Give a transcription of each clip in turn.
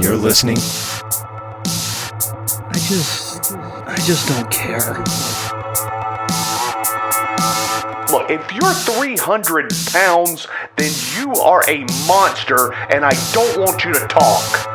you're listening. I just don't care. Look, if you're 300 pounds, then you are a monster, and I don't want you to talk.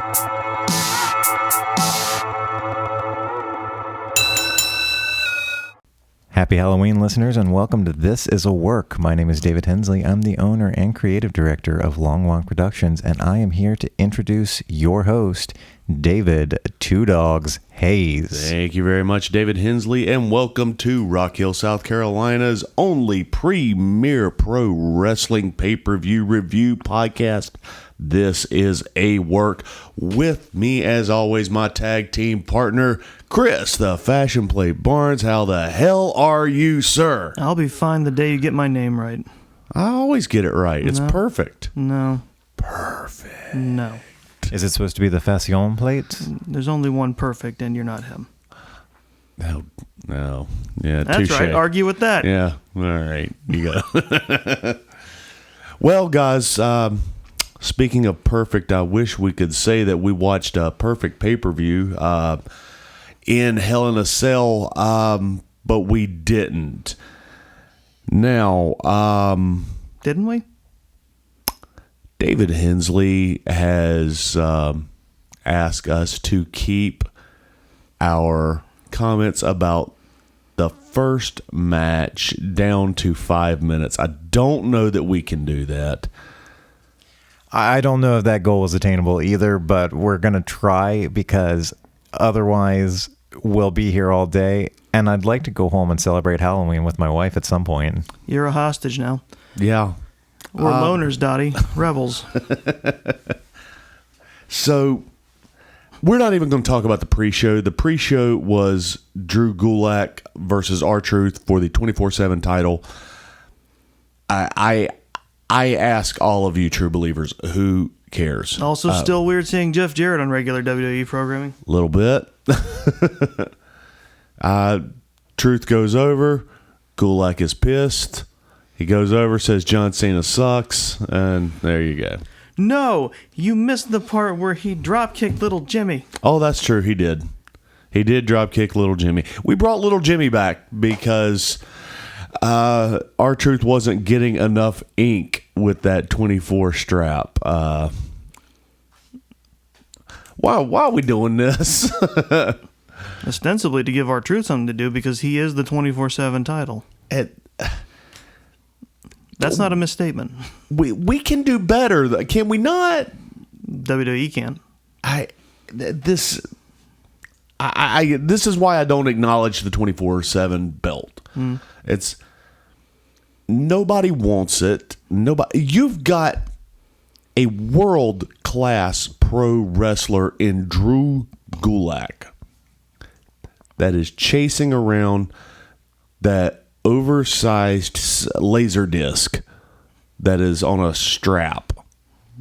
Happy Halloween, listeners, and welcome to This Is a Work. My name is David Hensley. I'm the owner and creative director of Long Walk Productions, and I am here to introduce your host, David Two Doggz Hayes. Thank you very much, David Hensley, and welcome to Rock Hill, South Carolina's only premier pro wrestling pay-per-view review podcast. This is a work. With me, as always, my tag team partner, Chris, the Fashion Plate Barnes. How the hell are you, sir? I'll be fine the day you get my name right. I always get it right. It's perfect. No. Perfect. No. Is it supposed to be the Fashion Plate? There's only one perfect, and you're not him. No. Yeah, That's touche. right. Argue with that. Yeah. All right. You go. Well, guys, speaking of perfect, I wish we could say that we watched a perfect pay-per-view in Hell in a Cell, but we didn't. Now, Didn't we? David Hensley has asked us to keep our comments about the first match down to 5 minutes. I don't know that we can do that. I don't know if that goal is attainable either, but we're going to try because otherwise we'll be here all day. And I'd like to go home and celebrate Halloween with my wife at some point. You're a hostage now. Yeah. We're loners, Dottie. Rebels. So we're not even going to talk about the pre-show. The pre-show was Drew Gulak versus R-Truth for the 24/7 title. I ask all of you true believers, who cares? Also, still weird seeing Jeff Jarrett on regular WWE programming. A little bit. Truth goes over. Gulak is pissed. He goes over, says John Cena sucks, and there you go. No, you missed the part where he drop-kicked Little Jimmy. Oh, that's true. He did. He did drop kick Little Jimmy. We brought Little Jimmy back because R-Truth wasn't getting enough ink with that 24 strap. Why are we doing this? Ostensibly to give R-Truth something to do because he is the 24/7 title. That's not a misstatement. We can do better, can we not? WWE can. This is why I don't acknowledge the 24/7 belt. It's nobody wants it. You've got a world-class pro wrestler in Drew Gulak that is chasing around that oversized laser disc that is on a strap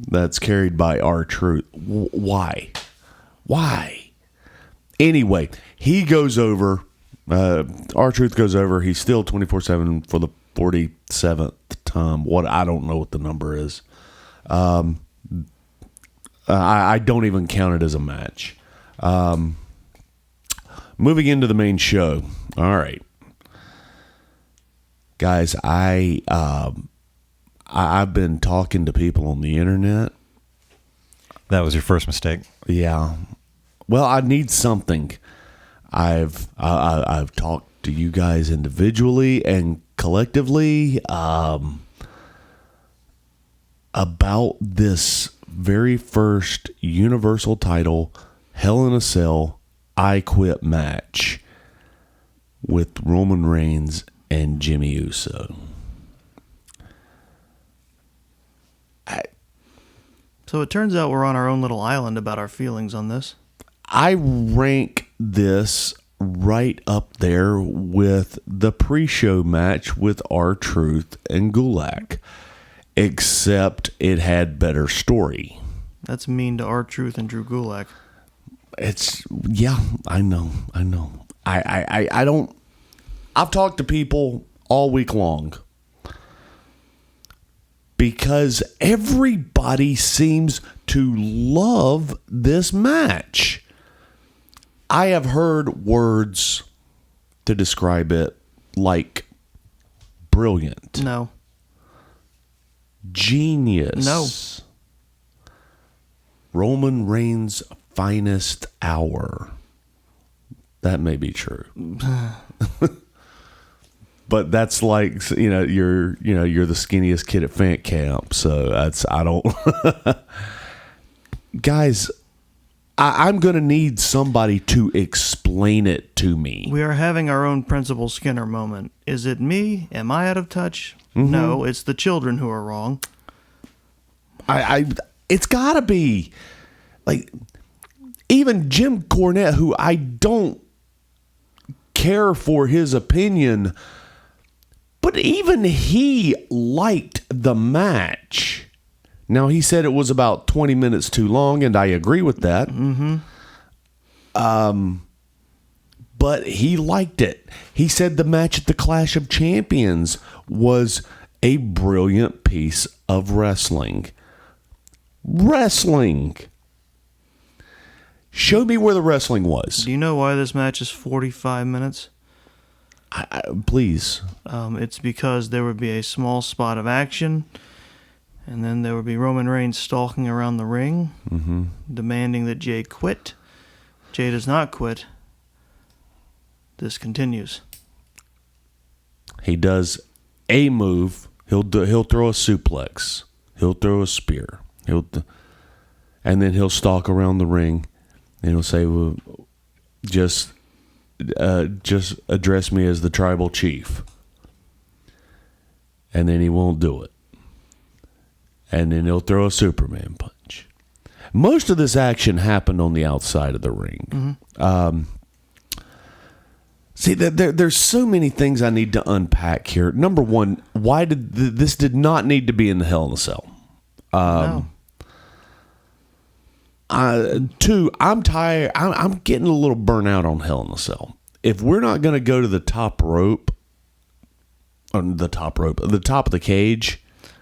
that's carried by R-Truth. Why? Anyway, he goes over. R-Truth goes over. He's still 24/7 for the 47th time. I don't know what the number is. I don't even count it as a match. Moving into the main show. All right. Guys, I've been talking to people on the internet. That was your first mistake. Yeah. Well, I need something. I've talked to you guys individually and collectively about this very first Universal title Hell in a Cell I Quit match with Roman Reigns and Jimmy Uso. So it turns out we're on our own little island about our feelings on this. I rank this right up there with the pre-show match with R-Truth and Gulak, except it had better story. That's mean to R-Truth and Drew Gulak. I know. I don't. I've talked to people all week long because everybody seems to love this match. I have heard words to describe it like brilliant. No. Genius. No. Roman Reigns' finest hour. That may be true. But that's like, you're the skinniest kid at fan camp. So I don't. Guys, I'm going to need somebody to explain it to me. We are having our own Principal Skinner moment. Is it me? Am I out of touch? Mm-hmm. No, it's the children who are wrong. It's got to be. Like, even Jim Cornette, who I don't care for his opinion, but even he liked the match. Now, he said it was about 20 minutes too long, and I agree with that. Mm-hmm. But he liked it. He said the match at the Clash of Champions was a brilliant piece of wrestling. Wrestling. Show me where the wrestling was. Do you know why this match is 45 minutes? Please. It's because there would be a small spot of action, and then there would be Roman Reigns stalking around the ring, demanding that Jay quit. Jay does not quit. This continues. He does a move. He'll throw a suplex. He'll throw a spear. And then he'll stalk around the ring, and he'll say, "Well, just address me as the tribal chief." And then he won't do it. And then he'll throw a Superman punch. Most of this action happened on the outside of the ring. Mm-hmm. See, there's so many things I need to unpack here. Number one, why did this did not need to be in the Hell in a Cell? No. Two, I'm tired. I'm getting a little burnt out on Hell in a Cell. If we're not going to go to the top rope, the top of the cage,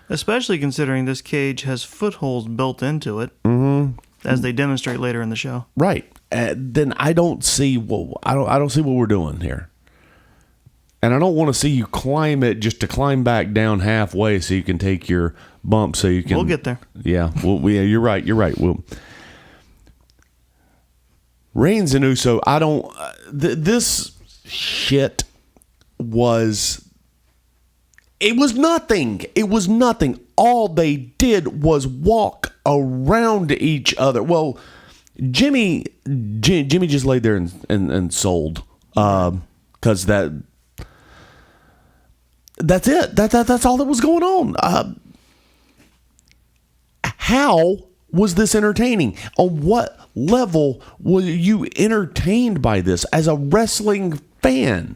Especially considering this cage has footholds built into it, as they demonstrate later in the show. right? Then I don't see I don't see what we're doing here, and I don't want to see you climb it just to climb back down halfway so you can take your bump. So you can. We'll get there. Yeah. Well, yeah. You're right. Well, Reigns and Uso. I don't. This shit was. It was nothing. It was nothing. All they did was walk around each other. Well, Jimmy just laid there and sold, because that's it. That's all that was going on. How was this entertaining? On what level were you entertained by this as a wrestling fan?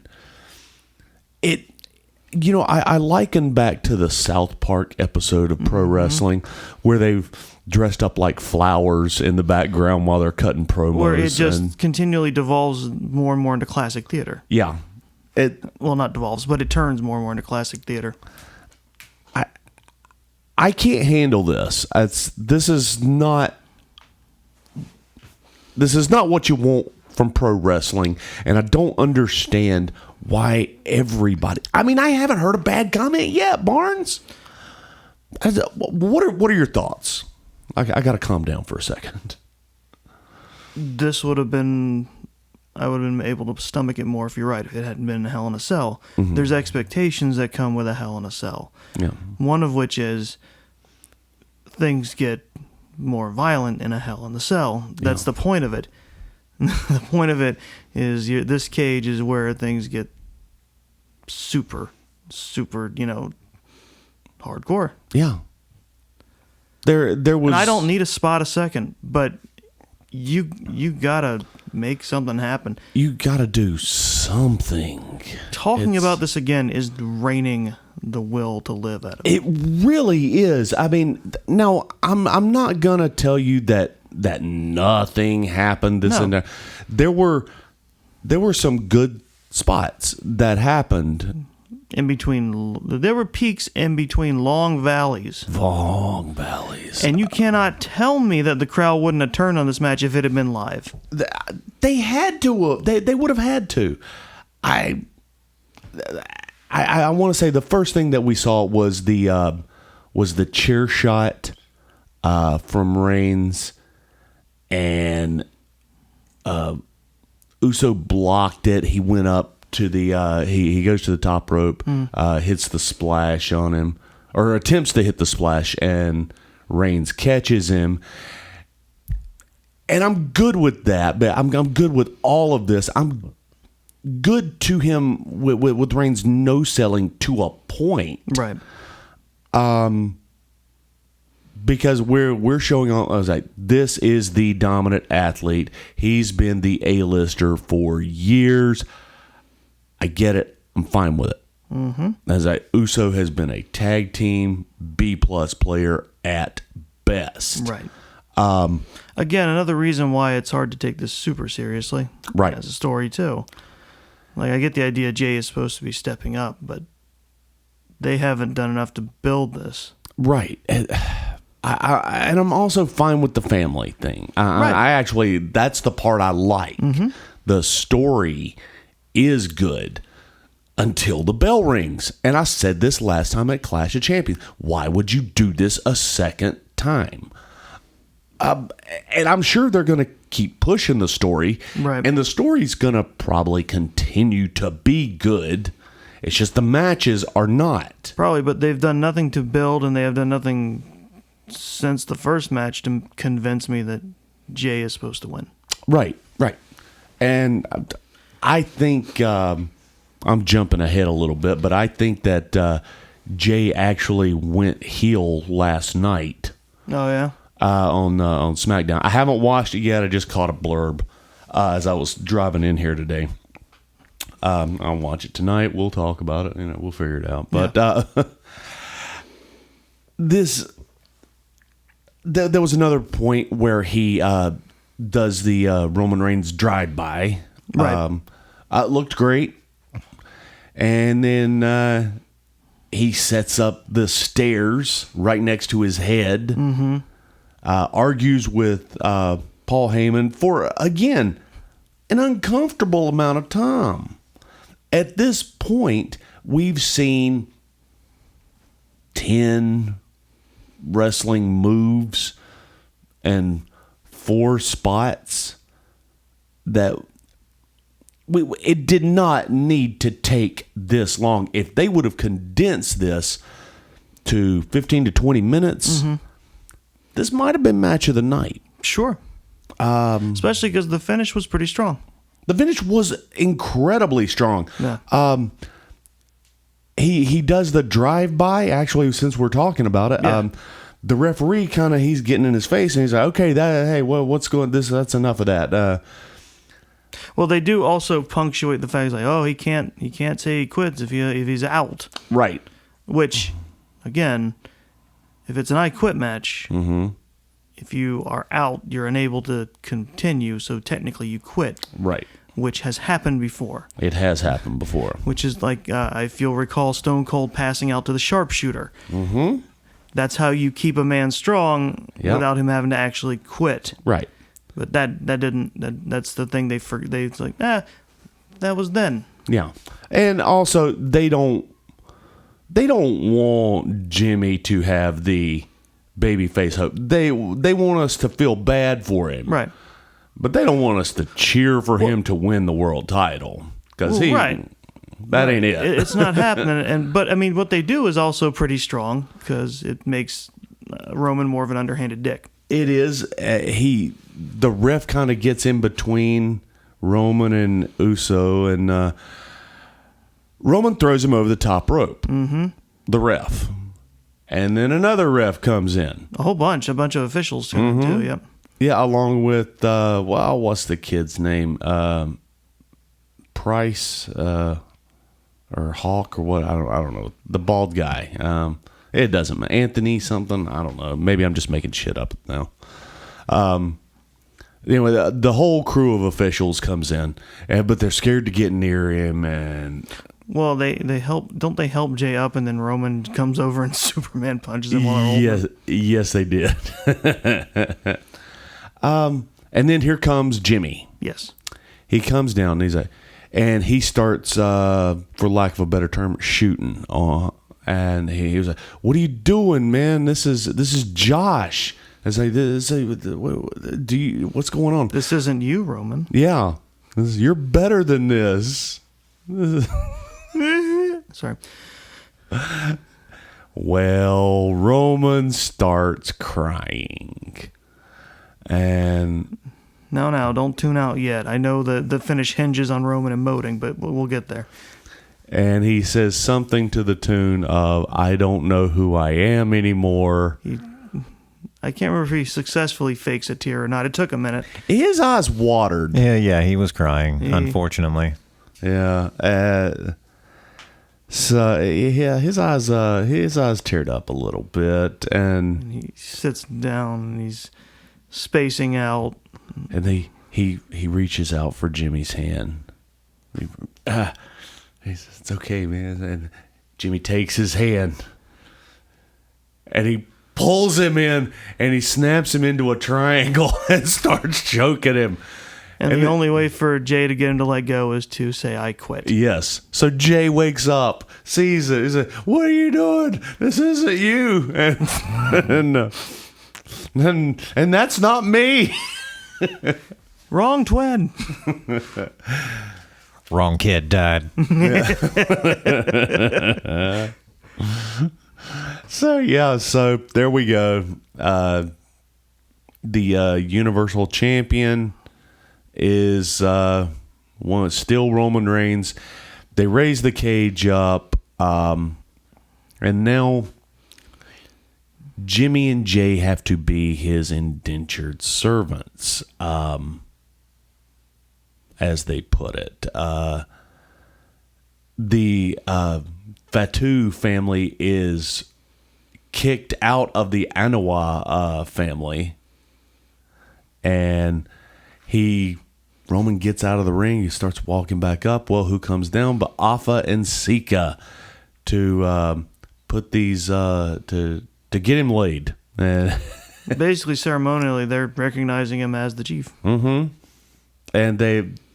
I liken back to the South Park episode of Pro Wrestling where they've dressed up like flowers in the background while they're cutting promos. Where it just continually devolves more and more into classic theater. Yeah. Well, not devolves, but it turns more and more into classic theater. I can't handle this. This is not what you want from pro wrestling, and I don't understand why everybody. I mean, I haven't heard a bad comment yet, Barnes. What are your thoughts? I got to calm down for a second. This would have been. I would have been able to stomach it more if you're right. If it hadn't been a Hell in a Cell, there's expectations that come with a Hell in a Cell. Yeah. One of which is things get more violent in a Hell in a Cell. That's the point of it. The point of it is this cage is where things get super, hardcore. Yeah. There was. And I don't need a spot a second, but you gotta make something happen. You gotta do something. Talking about this again is draining the will to live out of It it. really is. I mean, now I'm not gonna tell you that nothing happened. And that. There were some good spots that happened. There were peaks in between long valleys. Long valleys. And you cannot tell me that the crowd wouldn't have turned on this match if it had been live. They had to. They would have had to. I want to say the first thing that we saw was the chair shot from Reigns, and Uso blocked it. He went up to the he goes to the top rope, hits the splash on him, or attempts to hit the splash, and Reigns catches him. And I'm good with that, but I'm good with all of this. I'm good to him with Reigns no selling to a point, Right. Because we're showing on. I was like, this is the dominant athlete. He's been the A-lister for years. I get it. I'm fine with it. Mm-hmm. Uso has been a tag team B+ player at best. Right. Again, another reason why it's hard to take this super seriously. Right. As a story too. Like, I get the idea Jay is supposed to be stepping up, but they haven't done enough to build this. Right. And I'm also fine with the family thing. Right. I actually, that's the part I like. Mm-hmm. The story is good until the bell rings. And I said this last time at Clash of Champions. Why would you do this a second time? And I'm sure they're going to keep pushing the story. Right. And the story's going to probably continue to be good. It's just the matches are not. Probably, but they've done nothing to build, and they have done nothing since the first match to convince me that Jay is supposed to win. Right. And I think I'm jumping ahead a little bit, but I think that Jay actually went heel last night. Oh, yeah? On SmackDown. I haven't watched it yet. I just caught a blurb as I was driving in here today. I'll watch it tonight. We'll talk about it. We'll figure it out. But there was another point where he does the Roman Reigns drive-by. Right. It looked great. And then he sets up the stairs right next to his head. Mm-hmm. Argues with Paul Heyman for, again, an uncomfortable amount of time. At this point, we've seen 10 wrestling moves and 4 spots that it did not need to take this long. If they would have condensed this to 15 to 20 minutes, mm-hmm. This might have been match of the night. Sure. Especially because the finish was pretty strong. The finish was incredibly strong. Yeah. He does the drive-by, actually, since we're talking about it. Yeah. The referee he's getting in his face, and he's like, okay, what's going this? That's enough of that. Well, they do also punctuate the fact, like, oh, he can't say he quits if he's out. Right. Which, again, if it's an I quit match, mm-hmm. if you are out, you're unable to continue, so technically you quit. Right. Which has happened before. It has happened before. Which is like, if you'll recall Stone Cold passing out to the sharpshooter. Mm-hmm. That's how you keep a man strong without him having to actually quit. Right. But that's the thing it's like, that was then. Yeah. And also, they don't want Jimmy to have the babyface hope. They want us to feel bad for him. Right. But they don't want us to cheer for him to win the world title. Because that ain't it. It's not happening. But, I mean, what they do is also pretty strong because it makes Roman more of an underhanded dick. It is. The ref kind of gets in between Roman and Uso, and Roman throws him over the top rope. Mm-hmm. The ref. And then another ref comes in. A bunch of officials come in too, yep. Yeah, along with, what's the kid's name? Price or Hawk or what? I don't know. The bald guy. It doesn't matter. Anthony something. I don't know. Maybe I'm just making shit up now. Anyway, the whole crew of officials comes in, but they're scared to get near him. And Well, they help. Don't they help Jay up, and then Roman comes over and Superman punches him while they're holding him? Yes, they did. And then here comes Jimmy. Yes. He comes down and he starts, for lack of a better term, shooting. And he was like, "What are you doing, man? This is Josh." I was like, "What's going on?" This isn't you, Roman. Yeah, you're better than this. Sorry. Well, Roman starts crying, and Now, don't tune out yet. I know the finish hinges on Roman emoting, but we'll get there. And he says something to the tune of, "I don't know who I am anymore." I can't remember if he successfully fakes a tear or not. It took a minute. His eyes watered. Yeah, he was crying, unfortunately. Yeah. So yeah, his eyes teared up a little bit, and He sits down and he's spacing out. And he reaches out for Jimmy's hand. He says, "It's okay, man." And Jimmy takes his hand, and he pulls him in, and he snaps him into a triangle and starts choking him. And the only way for Jay to get him to let go is to say, "I quit." Yes. So Jay wakes up, sees it. He's like, "What are you doing? This isn't you." And that's not me. Wrong twin. Wrong kid died. So there we go. The Universal Champion is still Roman Reigns. They raise the cage up, and now Jimmy and Jay have to be his indentured servants, as they put it. The Fatu family is kicked out of the Anawa family, and Roman gets out of the ring. He starts walking back up. Well, who comes down but Afa and Sika to put these to get him laid. Basically, ceremonially, they're recognizing him as the chief. Mm-hmm. And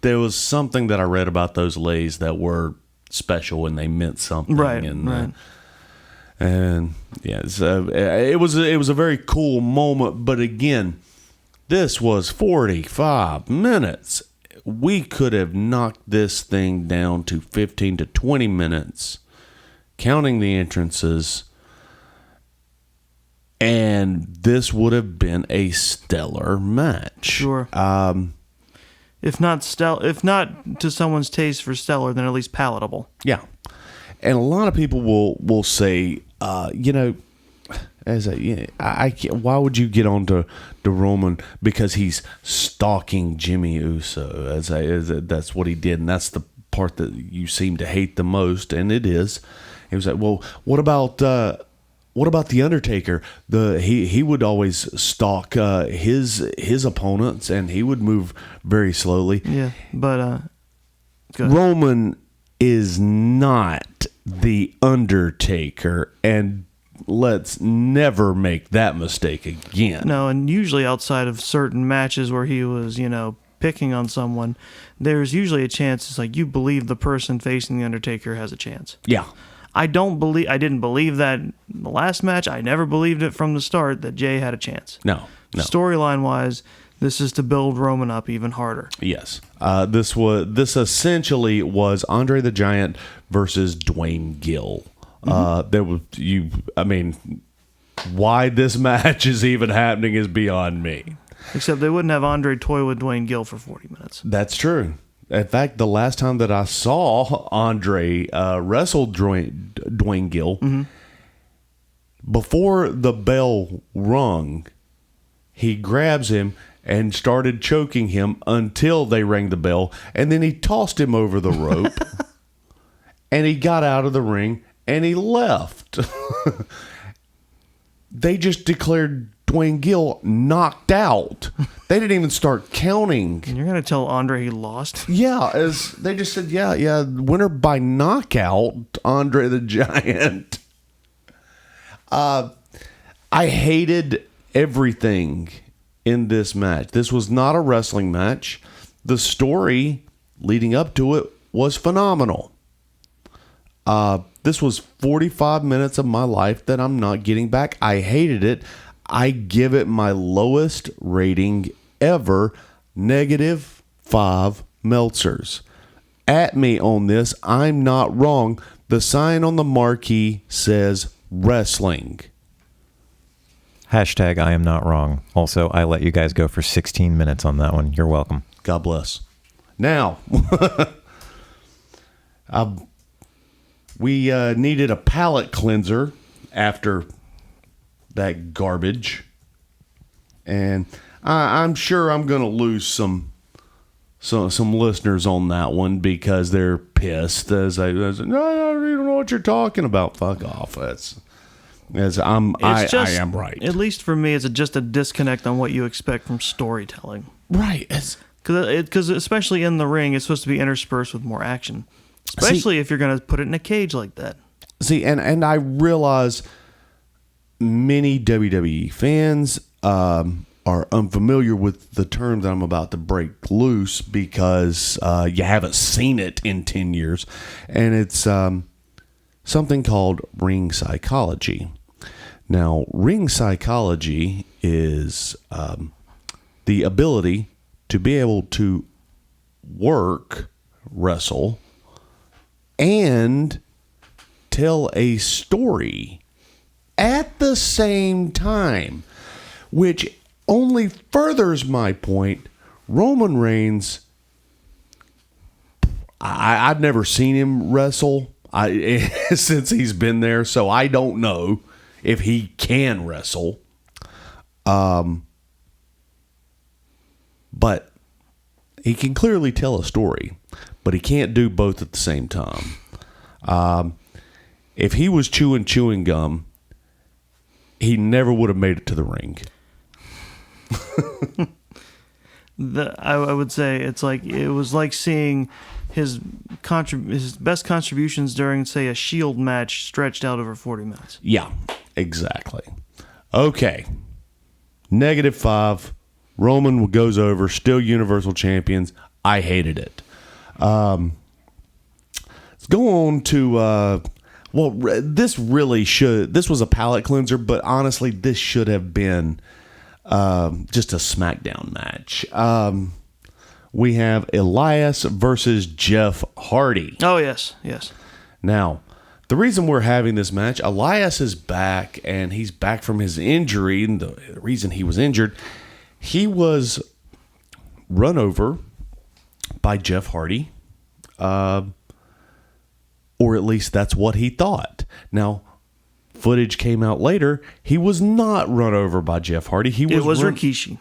there was something that I read about those lays that were special and they meant something. Right. And yeah, so it was a very cool moment. But again, this was 45 minutes. We could have knocked this thing down to 15 to 20 minutes, counting the entrances, and this would have been a stellar match. Sure. If not to someone's taste for stellar, then at least palatable. Yeah. And a lot of people will say, why would you get on to Roman because he's stalking Jimmy Uso? That's what he did, and that's the part that you seem to hate the most, and it is. He was like, well, what about the Undertaker? He would always stalk his opponents, and he would move very slowly. Yeah, but Roman is not the Undertaker, and let's never make that mistake again. No, and usually outside of certain matches where he was, picking on someone, there's usually a chance. It's like you believe the person facing the Undertaker has a chance. Yeah. I didn't believe that in the last match. I never believed it from the start that Jay had a chance. No. Storyline wise, this is to build Roman up even harder. Yes. This essentially was Andre the Giant versus Dwayne Gill. Why this match is even happening is beyond me. Except they wouldn't have Andre toy with Dwayne Gill for 40 minutes. That's true. In fact, the last time that I saw Andre wrestle Dwayne Gill, before the bell rung, he grabs him and started choking him until they rang the bell, and then he tossed him over the rope, and he got out of the ring, and he left. They just declared Dwayne Gill knocked out. They didn't even start counting. And you're going to tell Andre he lost? Yeah, as they just said, winner by knockout, Andre the Giant. I hated everything in this match. This was not a wrestling match. The story leading up to it was phenomenal. This was 45 minutes of my life that I'm not getting back. I hated it. I give it my lowest rating ever, -5 Meltzers. At me on this, I'm not wrong. The sign on the marquee says wrestling. Hashtag I am not wrong. Also, I let you guys go for 16 minutes on that one. You're welcome. God bless. Now, we needed a palate cleanser after that garbage, and I'm sure I'm going to lose some listeners on that one because they're pissed. As I no, I don't know what you're talking about. Fuck off. I am right. At least for me, it's just a disconnect on what you expect from storytelling. Right. Because especially in the ring, it's supposed to be interspersed with more action. Especially if you're going to put it in a cage like that. See, and I realize many WWE fans are unfamiliar with the term that I'm about to break loose because you haven't seen it in 10 years. And it's something called ring psychology. Now, ring psychology is the ability to be able to wrestle, and tell a story at the same time, which only furthers my point. Roman Reigns, I've never seen him wrestle since he's been there, so I don't know if he can wrestle. But he can clearly tell a story, but he can't do both at the same time. If he was chewing gum, he never would have made it to the ring. I would say it was like seeing his best contributions during, say, a Shield match stretched out over 40 minutes. Yeah, exactly. Okay, -5. Roman goes over, still Universal Champions. I hated it. Let's go on to, this was a palate cleanser, but honestly, this should have been just a SmackDown match. We have Elias versus Jeff Hardy. Oh, yes. Now, the reason we're having this match, Elias is back, and he's back from his injury, and the reason he was injured, he was run over by Jeff Hardy, or at least that's what he thought. Now, footage came out later. He was not run over by Jeff Hardy. It was Rikishi.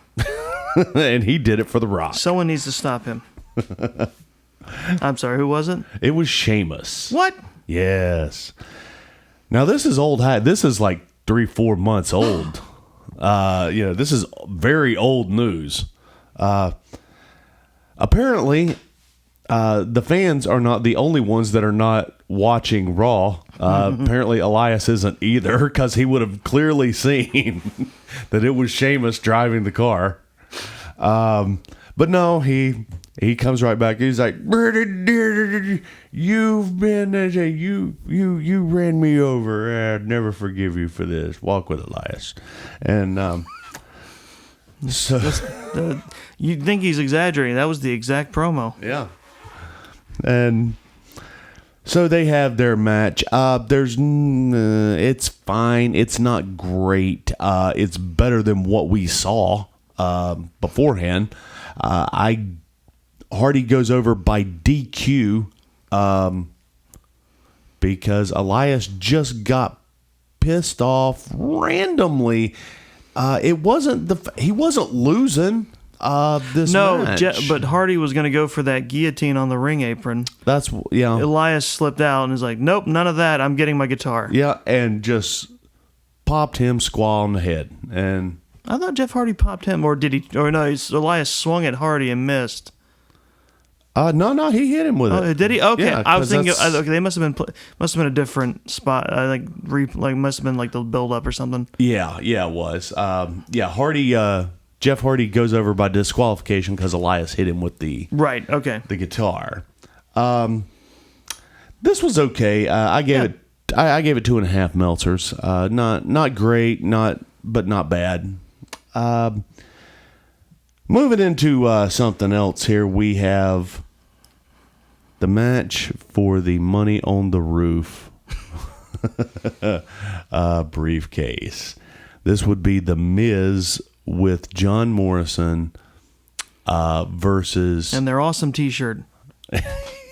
And he did it for The Rock. Someone needs to stop him. I'm sorry, who was it? It was Sheamus. What? Yes. Now, this is old hat. This is like 3-4 months old. This is very old news. Apparently, the fans are not the only ones that are not watching Raw. Apparently, Elias isn't either, because he would have clearly seen that it was Sheamus driving the car. But no, he comes right back. He's like, "You've been you ran me over. I'd never forgive you for this. Walk with Elias." And so you'd think he's exaggerating. That was the exact promo. Yeah. And so they have their match. It's fine. It's not great. It's better than what we saw beforehand. Hardy goes over by DQ because Elias just got pissed off randomly. He wasn't losing this match. But Hardy was going to go for that guillotine on the ring apron. Yeah. Elias slipped out and is like, "Nope, none of that. I'm getting my guitar." Yeah, and just popped him squaw on the head. And I thought Jeff Hardy popped him, or did he? Or no, Elias swung at Hardy and missed. No, he hit him with it. Did he? Okay, Yeah, I was 'cause thinking. that's- Okay, they must have been a different spot. Must have been like the build up or something. Yeah, it was. Hardy. Jeff Hardy goes over by disqualification because Elias hit him with the Right. Okay. guitar. This was okay. I gave it 2.5 Meltzers. Not great, but not bad. Moving into something else here, we have the match for the Money on the Roof briefcase. This would be The Miz with John Morrison versus... And their awesome T-shirt.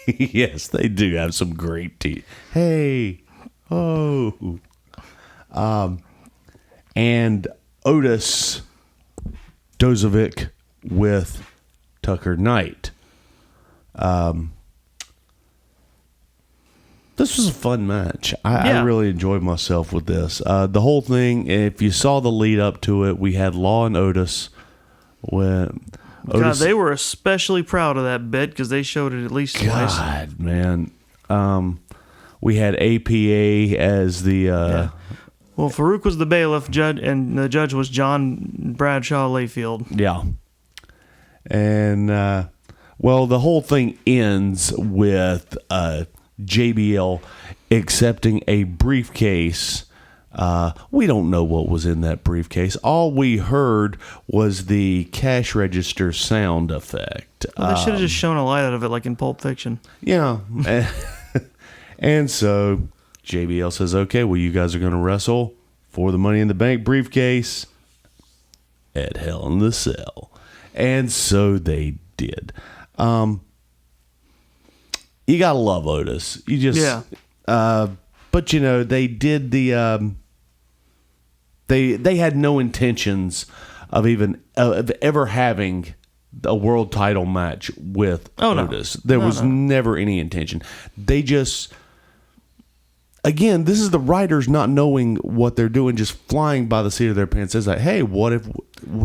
Yes, they do have some great Hey, oh. And Otis Dozovic with Tucker Knight. This was a fun match. I really enjoyed myself with this. The whole thing, if you saw the lead up to it, we had Law and Otis. God, they were especially proud of that bit because they showed it at least twice. God, man. We had APA as the... Well, Farouk was the bailiff judge, and the judge was John Bradshaw Layfield. Yeah. And, the whole thing ends with JBL accepting a briefcase. We don't know what was in that briefcase. All we heard was the cash register sound effect. Well, they should have just shown a light out of it like in Pulp Fiction. Yeah. And so JBL says, okay, well, you guys are going to wrestle for the Money in the Bank briefcase at Hell in the Cell. And so they did. You got to love Otis. You just... Yeah. But, they did the... They had no intentions of ever having a world title match with Otis. There was never any intention. They just... Again, this is the writers not knowing what they're doing, just flying by the seat of their pants. It's like, hey, what if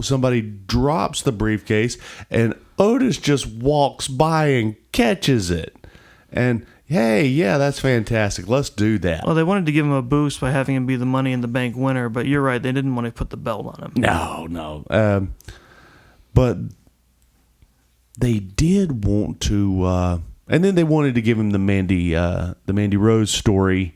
somebody drops the briefcase and Otis just walks by and catches it? And, hey, yeah, that's fantastic. Let's do that. Well, they wanted to give him a boost by having him be the Money in the Bank winner, but you're right. They didn't want to put the belt on him. No. But they did want to... and then they wanted to give him the Mandy Rose story.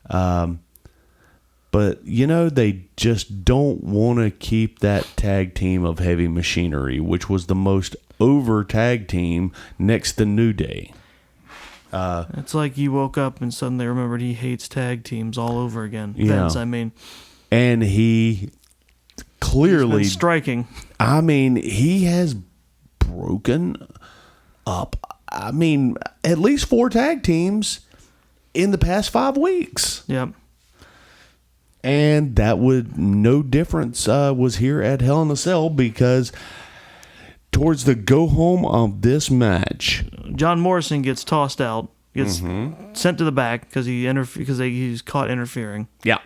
But, they just don't want to keep that tag team of Heavy Machinery, which was the most over tag team next to New Day. It's like he woke up and suddenly remembered he hates tag teams all over again. Yeah. Vince, I mean. And he clearly... He's been striking. I mean, he has broken up, at least 4 tag teams in the past 5 weeks. Yep. And that no difference was here at Hell in a Cell because towards the go home of this match, John Morrison gets tossed out, gets sent to the back because he's caught interfering. Yeah.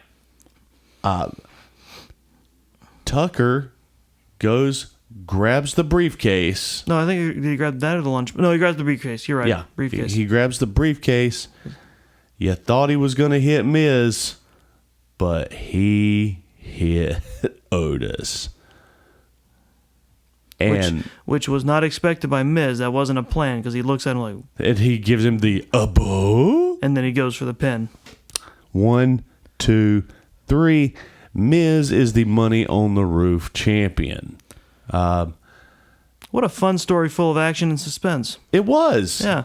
Tucker grabs the briefcase. No, I think he grabbed that or the lunch. No, he grabs the briefcase. You're right. Yeah. Briefcase. He grabs the briefcase. You thought he was going to hit Miz, but he hit Otis. And which was not expected by Miz. That wasn't a plan because he looks at him like... And he gives him the abo. And then he goes for the pin. 1, 2, 3. Miz is the Money on the Roof champion. What a fun story full of action and suspense. It was. Yeah.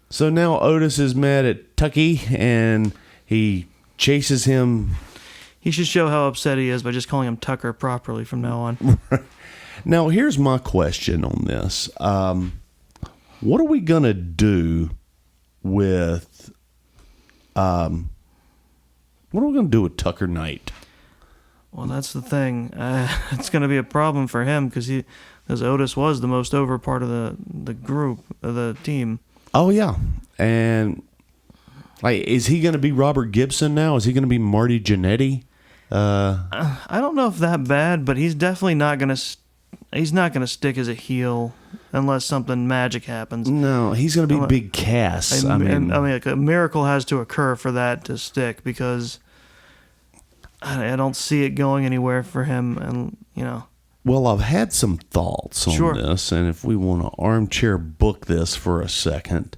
So now Otis is mad at Tucky and he chases him. He should show how upset he is by just calling him Tucker properly from now on. Now, here's my question on this. What are we going to do with... what are we going to do with Tucker Knight? Well, that's the thing. It's going to be a problem for him because Otis was the most over part of the group, of the team. Oh, yeah. And is he going to be Robert Gibson now? Is he going to be Marty Jannetty? I don't know if that bad, but he's definitely not gonna. He's not gonna stick as a heel unless something magic happens. No, he's going to be Big Cass. I mean, like a miracle has to occur for that to stick, because I don't see it going anywhere for him, and well, I've had some thoughts on this, and if we want to armchair book this for a second,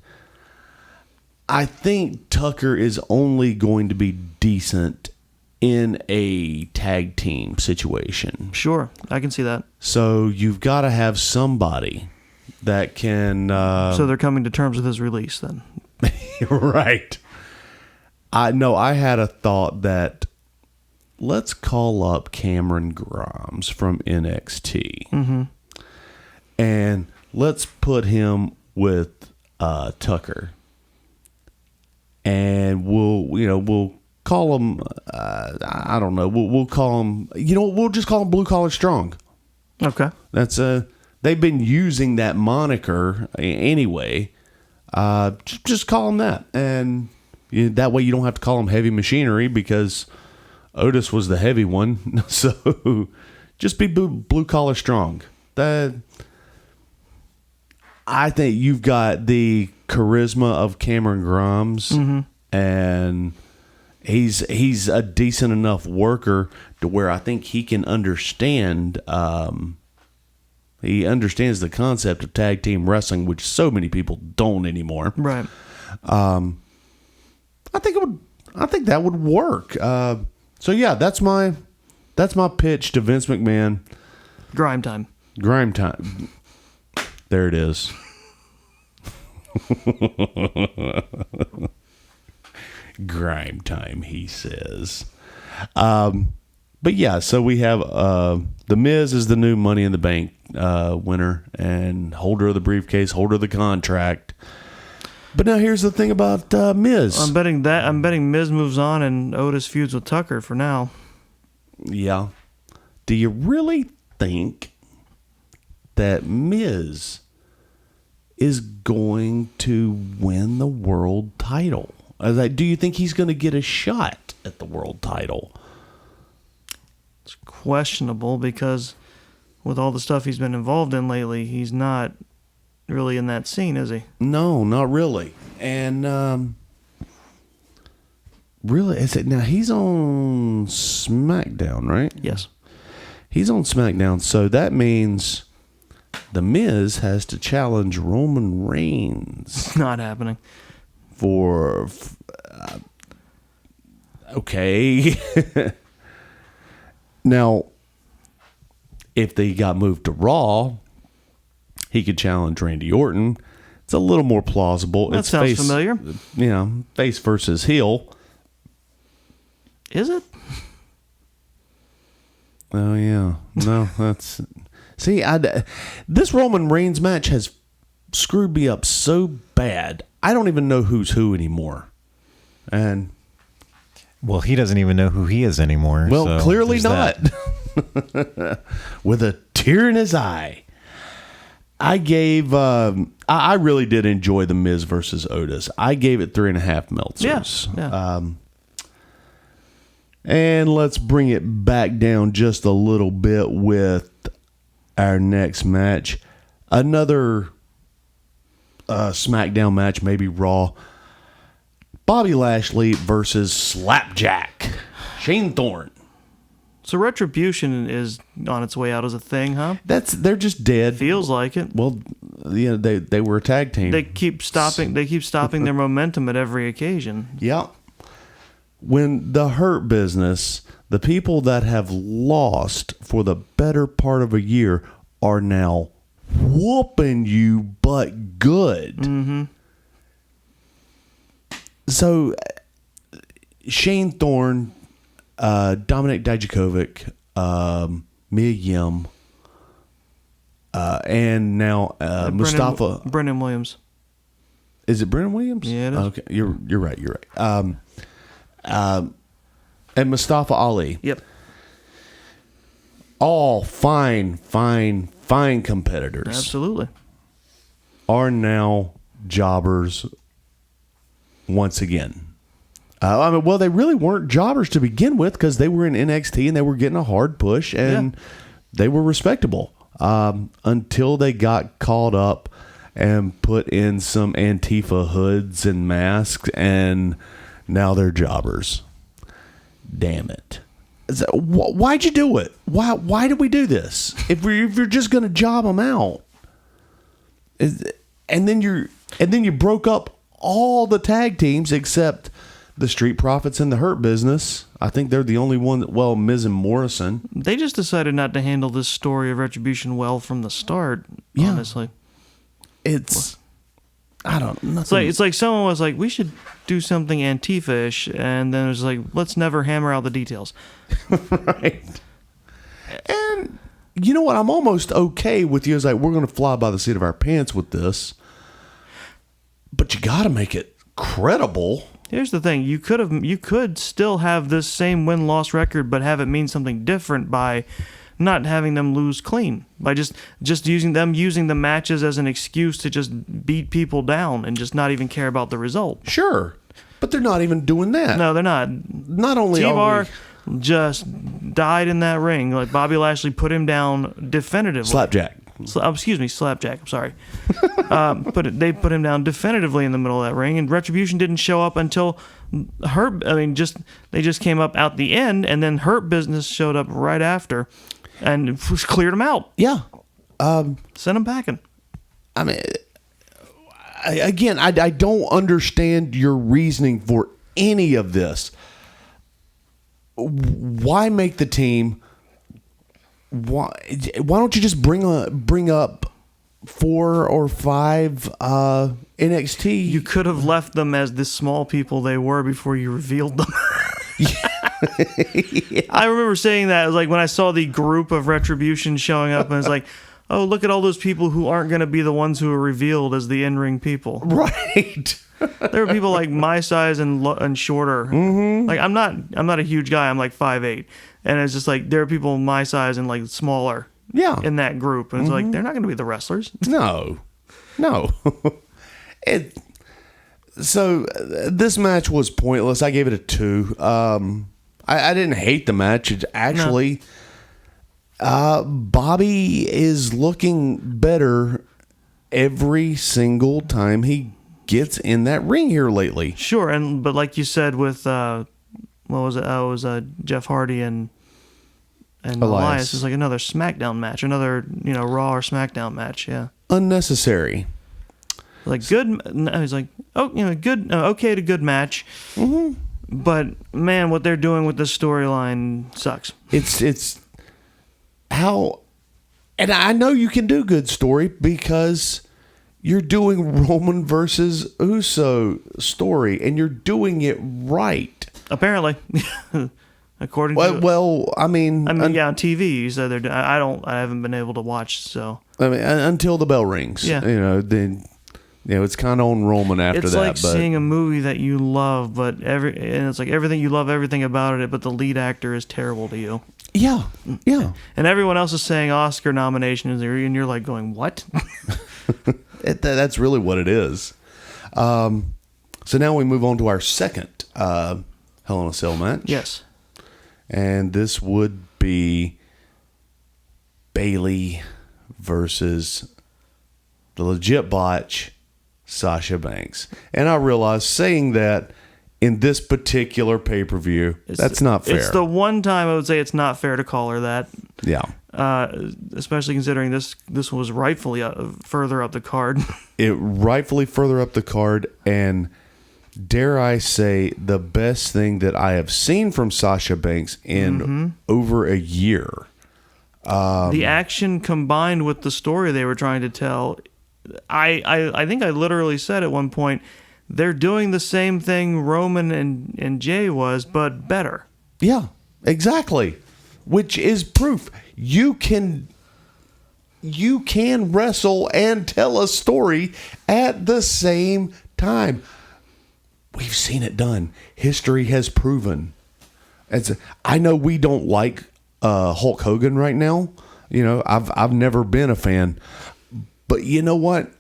I think Tucker is only going to be decent in a tag team situation. Sure, I can see that. So you've got to have somebody that can... so they're coming to terms with his release then. Right. I had a thought that let's call up Cameron Grimes from NXT. Mm-hmm. And let's put him with Tucker. And we'll call him, I don't know, we'll call him, we'll just call him Blue Collar Strong. Okay. That's they've been using that moniker anyway. Just call him that. And that way you don't have to call him Heavy Machinery, because Otis was the heavy one. So just be Blue Collar Strong. I think you've got the charisma of Cameron Grimes, and he's a decent enough worker to where I think he can understand. He understands the concept of tag team wrestling, which so many people don't anymore. Right. I think that would work. So yeah, that's my pitch to Vince McMahon. Grime time. Grime time. There it is. Grime time, he says. But yeah, so we have The Miz is the new Money in the Bank winner and holder of the briefcase, holder of the contract. But now here's the thing about Miz. I'm betting Miz moves on and Otis feuds with Tucker for now. Yeah. Do you really think that Miz is going to win the world title? Do you think he's going to get a shot at the world title? It's questionable, because with all the stuff he's been involved in lately, he's not really in that scene, is he? No, not really. And really, now he's on SmackDown, right? Yes. He's on SmackDown, so that means The Miz has to challenge Roman Reigns. Not happening. Okay. Now, if they got moved to Raw, he could challenge Randy Orton. It's a little more plausible. That sounds familiar. Face versus heel. Is it? Oh, yeah. No, that's... See, this Roman Reigns match has screwed me up so bad, I don't even know who's who anymore. And... Well, he doesn't even know who he is anymore. Well, so clearly not. With a tear in his eye. I gave... I really did enjoy The Miz versus Otis. I gave it 3.5 Meltzers. Yeah. And let's bring it back down just a little bit with our next match. Another SmackDown match, maybe Raw. Bobby Lashley versus Slapjack. Shane Thorne. So Retribution is on its way out as a thing, huh? They're just dead. Feels like it. Well, they were a tag team. They keep stopping their momentum at every occasion. Yeah. When the Hurt Business, the people that have lost for the better part of a year are now whooping you but good. Mm-hmm. So Shane Thorne, Dominic Dijakovic, Mia Yim, and now Mustafa. Brendan Williams. Is it Brendan Williams? Yeah, it is. Okay, you're right. You're right. And Mustafa Ali. Yep. All fine competitors. Absolutely. Are now jobbers once again. Well, they really weren't jobbers to begin with because they were in NXT and they were getting a hard push and they were respectable until they got caught up and put in some Antifa hoods and masks, and now they're jobbers. Damn it. Why'd you do it? Why did we do this? If you're just going to job them out, and then you broke up all the tag teams except the Street Profits and the Hurt Business. I think they're the only one that, Miz and Morrison. They just decided not to handle this story of Retribution well from the start, honestly. I don't know. It's like someone was like, we should do something Antifa-ish, and then it was like, let's never hammer out the details. Right. And you know what? I'm almost okay with you. It's like, we're going to fly by the seat of our pants with this, but you got to make it credible. Here's the thing: you could still have this same win-loss record, but have it mean something different by not having them lose clean, by just using the matches as an excuse to just beat people down and just not even care about the result. Sure, but they're not even doing that. No, they're not. Not only T-Bar just died in that ring. Like Bobby Lashley put him down definitively. Slapjack. Slapjack. I'm sorry. They put him down definitively in the middle of that ring, and Retribution didn't show up until they just came up out the end, and then Hurt Business showed up right after, and cleared him out. Yeah. Sent him packing. I mean, I don't understand your reasoning for any of this. Why make the team? Why don't you just bring up 4 or 5 NXT? You could have left them as the small people they were before you revealed them. I remember saying that. It was like when I saw the group of Retribution showing up, and I was like, oh, look at all those people who aren't going to be the ones who are revealed as the in-ring people. Right. There were people like my size and shorter. Mm-hmm. Like I'm not a huge guy. I'm like 5'8", and it's just like there are people my size and like smaller. Yeah. In that group, and it's like they're not going to be the wrestlers. No. So this match was pointless. I gave it a 2. I didn't hate the match. It actually, Bobby is looking better every single time he gets in that ring here lately. Sure, but like you said with what was it? Oh, it was Jeff Hardy and Elias. It's like another SmackDown match, another Raw or SmackDown match. Yeah, unnecessary. Like good. He's like, good, okay to good match. Mm-hmm. But man, what they're doing with this storyline sucks. It's how, and I know you can do good story because you're doing Roman versus Uso story, and you're doing it right. Apparently, according to I mean, on TV you said they're. I haven't been able to watch, so I mean, until the bell rings. Yeah, then. It's kind of on Roman after that. It's like seeing a movie that you love, and it's like everything you love, everything about it, but the lead actor is terrible to you. Yeah. And everyone else is saying Oscar nominations, and you're like going, what? That's really what it is. So now we move on to our second Hell in a Cell match. Yes. And this would be Bayley versus the legit botch, Sasha Banks. And I realize saying that in this particular pay-per-view, that's not fair. It's the one time I would say it's not fair to call her that. Yeah. Especially considering this was rightfully further up the card. It rightfully further up the card, and dare I say, the best thing that I have seen from Sasha Banks in over a year. The action combined with the story they were trying to tell, I think I literally said at one point, they're doing the same thing Roman and Jay was, but better. Yeah, exactly. Which is proof you can wrestle and tell a story at the same time. We've seen it done. History has proven. I know we don't like Hulk Hogan right now. I've never been a fan. But you know what?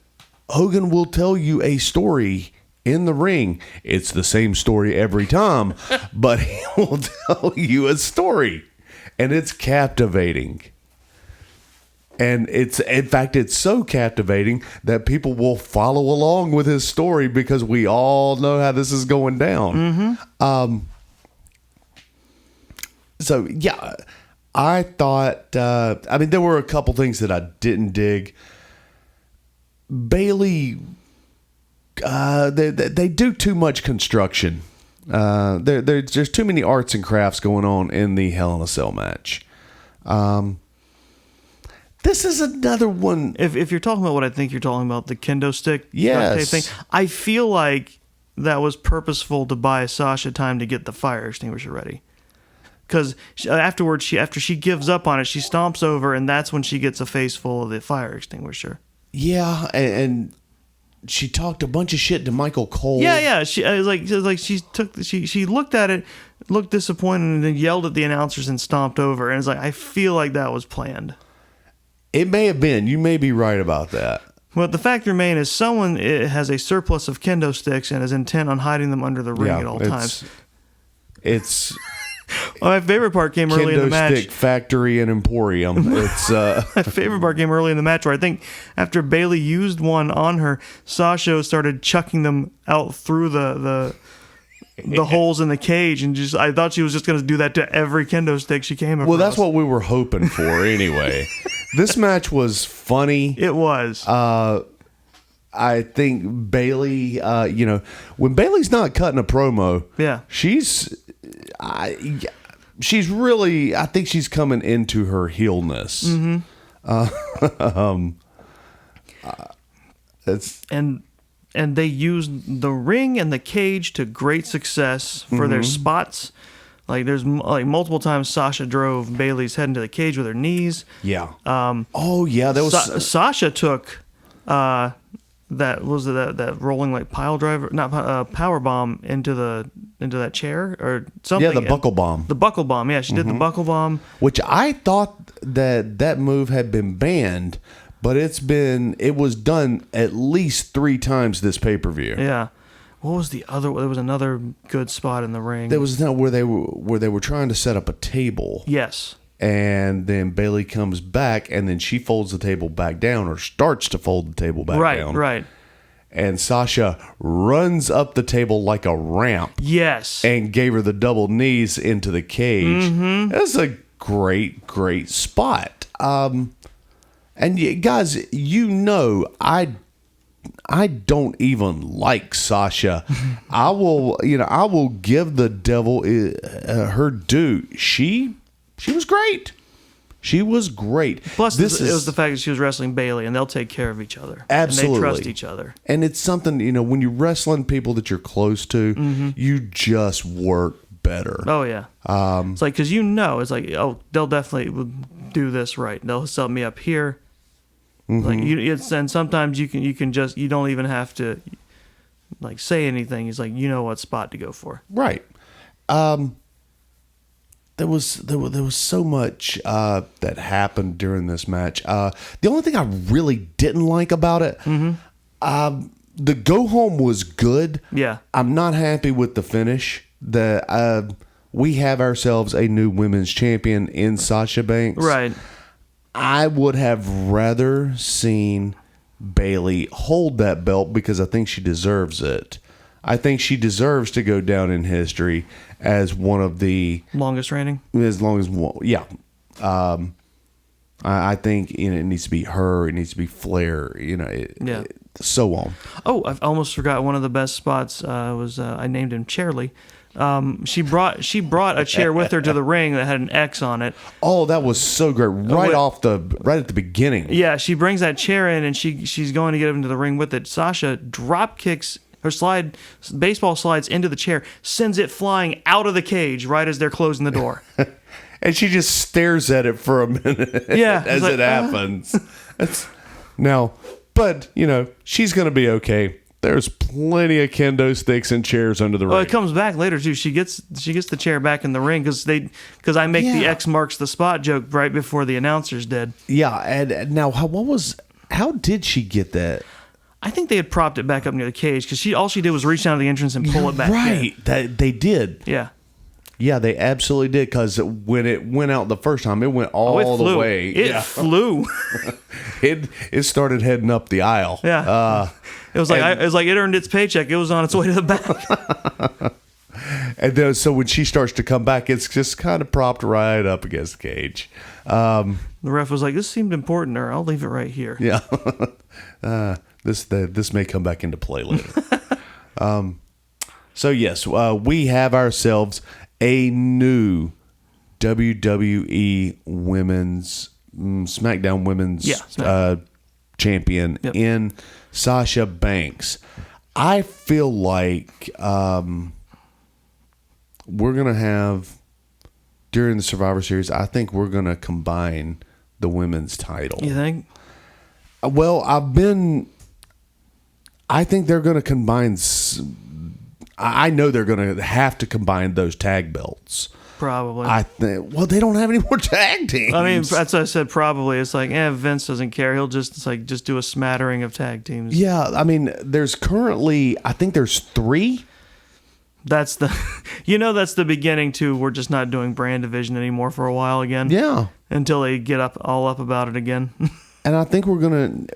Hogan will tell you a story in the ring. It's the same story every time, but he will tell you a story, and it's captivating. And in fact, it's so captivating that people will follow along with his story because we all know how this is going down. So yeah, I thought, there were a couple things that I didn't dig. Bailey, they do too much construction. There's too many arts and crafts going on in the Hell in a Cell match. This is another one. If you're talking about what I think you're talking about, the kendo stick yes. thing, I feel like that was purposeful to buy Sasha time to get the fire extinguisher ready. Because afterwards, after she gives up on it, she stomps over, and that's when she gets a face full of the fire extinguisher. Yeah, and she talked a bunch of shit to Michael Cole. Yeah. She looked at it, looked disappointed, and then yelled at the announcers and stomped over. And it's like, I feel like that was planned. It may have been. You may be right about that. But the fact remains is someone has a surplus of kendo sticks and is intent on hiding them under the ring at all times. It's my favorite part came early in the match. Kendo stick factory and emporium. It's my favorite part came early in the match where I think after Bailey used one on her, Sasha started chucking them out through the holes in the cage, and I thought she was just going to do that to every kendo stick she came across. Well, that's what we were hoping for anyway. This match was funny. It was. I think Bailey, when Bailey's not cutting a promo, yeah, she's really, I think she's coming into her heelness. And they used the ring and the cage to great success for their spots. Like there's multiple times Sasha drove Bailey's head into the cage with her knees. Yeah. There was Sasha took that rolling like pile driver, not power bomb into that chair or something. Yeah, the buckle bomb. The buckle bomb. Yeah, she did the buckle bomb, which I thought that move had been banned, but it was done at least 3 times this pay-per-view. Yeah. What was the other? There was another good spot in the ring. There was where they were trying to set up a table. Yes. And then Bailey comes back, and then she folds the table back down, or starts to fold the table back down. Right. And Sasha runs up the table like a ramp. Yes. And gave her the double knees into the cage. That's a great spot. And guys, I don't even like Sasha. I will give the devil her due. She was great. She was great. Plus, it was the fact that she was wrestling Bailey, and they'll take care of each other. Absolutely. And they trust each other. And it's something, when you're wrestling people that you're close to, you just work better. Oh, yeah. It's like, because it's like, oh, they'll definitely do this right. They'll set me up here. Like and sometimes you can just, you don't even have to like say anything. It's like, what spot to go for. Right. There was so much that happened during this match. The only thing I really didn't like about it, the go home was good. Yeah. I'm not happy with the finish. We have ourselves a new women's champion in Sasha Banks. Right. I would have rather seen Bailey hold that belt because I think she deserves it. I think she deserves to go down in history as one of the longest reigning. As long as yeah. I think it needs to be her. It needs to be Flair. So on. Oh, I almost forgot one of the best spots was I named him Chairly. She brought a chair with her to the ring that had an X on it. Oh, that was so great! Right at the beginning. Yeah, she brings that chair in and she's going to get into the ring with it. Sasha drop kicks her baseball slides into the chair, sends it flying out of the cage right as they're closing the door. And she just stares at it for a minute. Yeah, as it happens. But she's gonna be okay. There's plenty of kendo sticks and chairs under the ring. Oh, it comes back later too. She gets the chair back in the ring because I make the X marks the spot joke right before the announcers did. Yeah, and now how did she get that? I think they had propped it back up near the cage because all she did was reach down to the entrance and pull it back Right. in. They did. Yeah. Yeah, they absolutely did, because when it went out the first time, it went all the way. It flew. It started heading up the aisle. Yeah. It was like it earned its paycheck. It was on its way to the back. And then, so when she starts to come back, it's just kind of propped right up against the cage. The ref was like, "This seemed important, or I'll leave it right here." Yeah. This may come back into play later. So yes, we have ourselves a new WWE Women's SmackDown Women's champion in Sasha Banks. I feel like we're gonna have, during the Survivor Series, I think we're gonna combine the women's title. You think? Well, I think they're gonna combine. I know they're gonna have to combine those tag belts. Probably. I think. Well, they don't have any more tag teams. I mean, that's what I said. Probably. It's like, Vince doesn't care. He'll just do a smattering of tag teams. Yeah, I mean, there's currently, I think there's 3. That's that's the beginning too. We're just not doing brand division anymore for a while again. Yeah. Until they get all up about it again. And I think we're gonna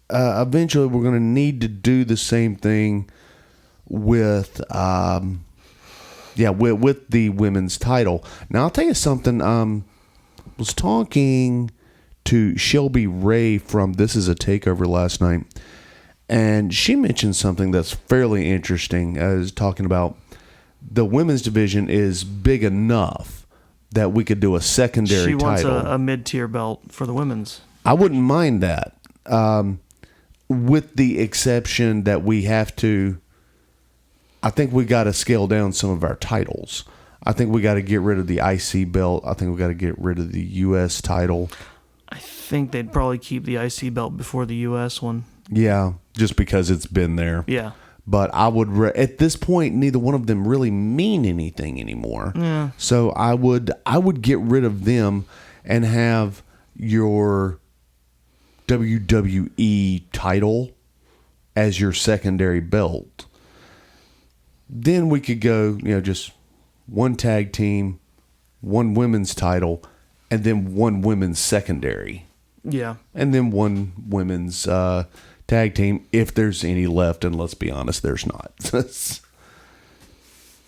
eventually we're gonna need to do the same thing with with the women's title. Now I'll tell you something. Was talking to Shelby Ray from This Is a Takeover last night, and she mentioned something that's fairly interesting. As talking about the women's division is big enough that we could do a secondary title. She wants a mid-tier belt for the women's. I wouldn't mind that, with the exception that we have to. I think we got to scale down some of our titles. I think we got to get rid of the IC belt. I think we got to get rid of the U.S. title. I think they'd probably keep the IC belt before the U.S. one. Yeah, just because it's been there. Yeah. But I would, at this point, neither one of them really mean anything anymore. Yeah. So I would get rid of them and have your WWE title as your secondary belt. Then we could go, just one tag team, one women's title, and then one women's secondary. Yeah. And then one women's tag team, if there's any left, and let's be honest, there's not.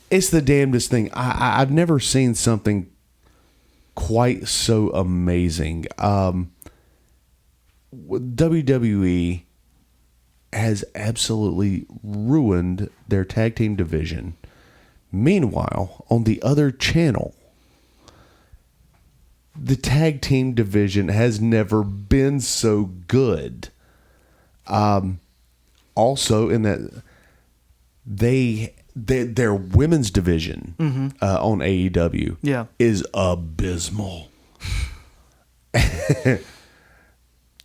It's the damnedest thing. I've never seen something quite so amazing. WWE has absolutely ruined their tag team division. Meanwhile, on the other channel, the tag team division has never been so good. Also, in that their women's division on AEW is abysmal.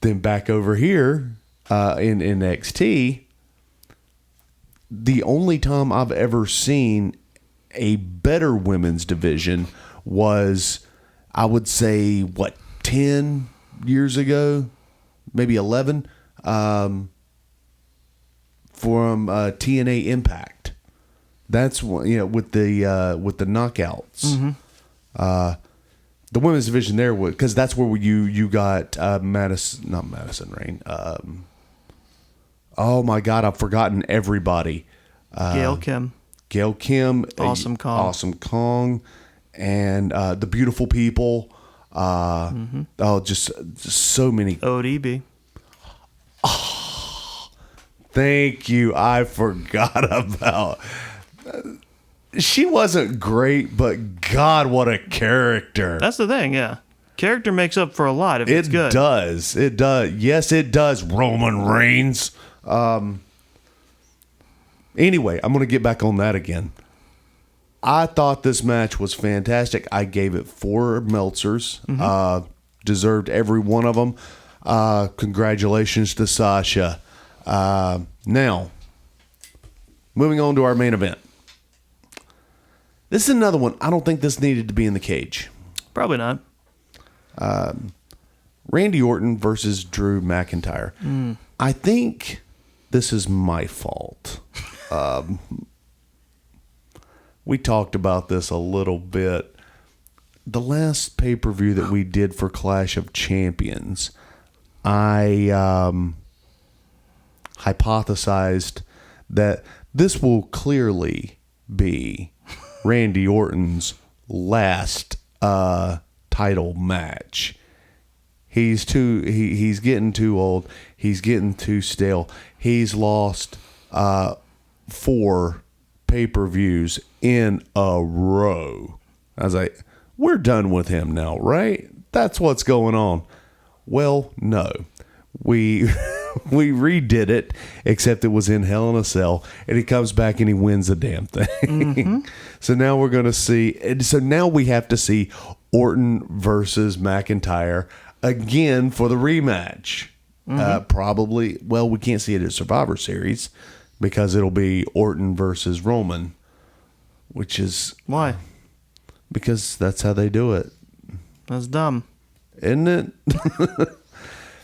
Then back over here in NXT, the only time I've ever seen a better women's division was, I would say, 10 years ago, maybe 11, from TNA Impact. That's what, with the knockouts. The women's division there was, because that's where you got not Madison Rain. Oh my God, I've forgotten everybody. Gail Kim, Awesome Kong, and the Beautiful People. Oh, just so many. ODB. Oh, thank you. I forgot about. She wasn't great, but God, what a character. That's the thing, yeah. Character makes up for a lot if it's good. It does. It does. Yes, it does, Roman Reigns. Anyway, I'm going to get back on that again. I thought this match was fantastic. I gave it 4 Meltzers. Deserved every one of them. Congratulations to Sasha. Now, moving on to our main event. This is another one. I don't think this needed to be in the cage. Probably not. Randy Orton versus Drew McIntyre. I think this is my fault. We talked about this a little bit. The last pay-per-view that we did for Clash of Champions, I hypothesized that this will clearly be Randy Orton's last title match. He's getting too old. He's getting too stale. He's lost 4 pay-per-views in a row. I was like, we're done with him now, right? That's what's going on. Well, no. We redid it, except it was in Hell in a Cell, and he comes back and he wins the damn thing. Mm-hmm. So now we're going to see. So now we have to see Orton versus McIntyre again for the rematch. Mm-hmm. Probably. Well, we can't see it at Survivor Series because it'll be Orton versus Roman, which is why. Because that's how they do it. That's dumb, isn't it?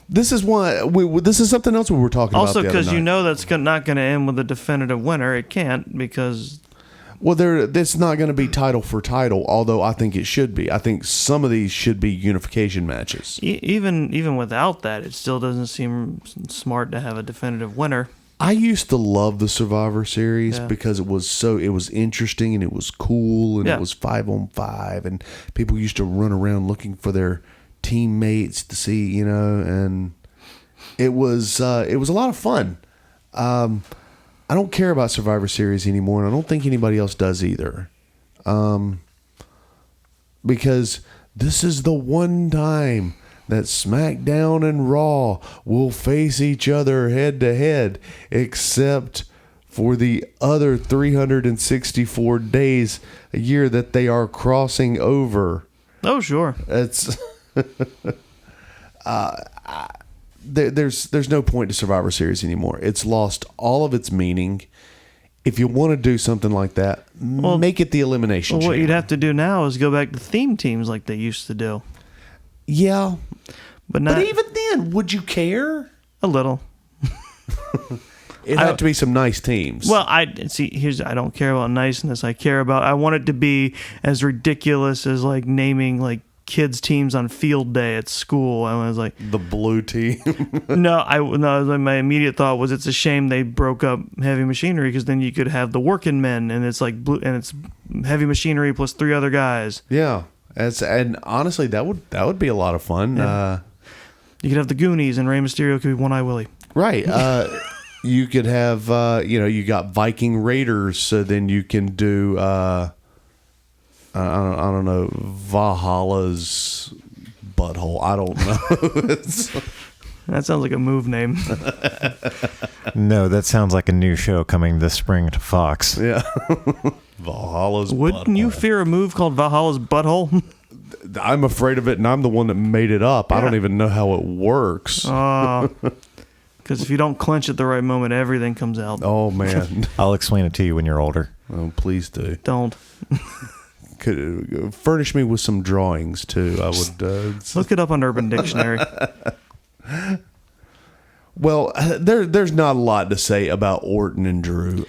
This is why. This is something else we were talking about. Also, because you know that's not going to end with a definitive winner. It can't because. Well, it's not going to be title for title. Although I think it should be. I think some of these should be unification matches. Even without that, it still doesn't seem smart to have a definitive winner. I used to love the Survivor Series because it was interesting and it was cool and it was 5-on-5 and people used to run around looking for their teammates to see, and it was a lot of fun. I don't care about Survivor Series anymore, and I don't think anybody else does either. Because this is the one time that SmackDown and Raw will face each other head to head, except for the other 364 days a year that they are crossing over. Oh, sure. It's there's no point to Survivor Series anymore. It's lost all of its meaning. If you want to do something like that, make it the Elimination Chamber. What you'd have to do now is go back to theme teams like they used to do. Yeah. But even then, would you care? A little. It had to be some nice teams. Well, I don't care about niceness. I want it to be as ridiculous as like naming like kids teams on field day at school. I was like the blue team. My immediate thought was it's a shame they broke up Heavy Machinery because then you could have the Working Men and it's like blue and it's Heavy Machinery plus 3 other guys. Yeah. And honestly, that would be a lot of fun. Yeah. You could have the Goonies and Rey Mysterio could be One Eye Willie. Right. You could have, you got Viking Raiders, so then you can do, I don't know, Valhalla's butthole. I don't know. That sounds like a move name. No, that sounds like a new show coming this spring to Fox. Yeah. Valhalla's Wouldn't butthole. you fear a move called Valhalla's Butthole? I'm afraid of it, and I'm the one that made it up. Yeah. I don't even know how it works. Because if you don't clench at the right moment, everything comes out. Oh, man. I'll explain it to you when you're older. Oh, please do. Don't. Could furnish me with some drawings, too. I would... Look it up on Urban Dictionary. Well, there's not a lot to say about Orton and Drew.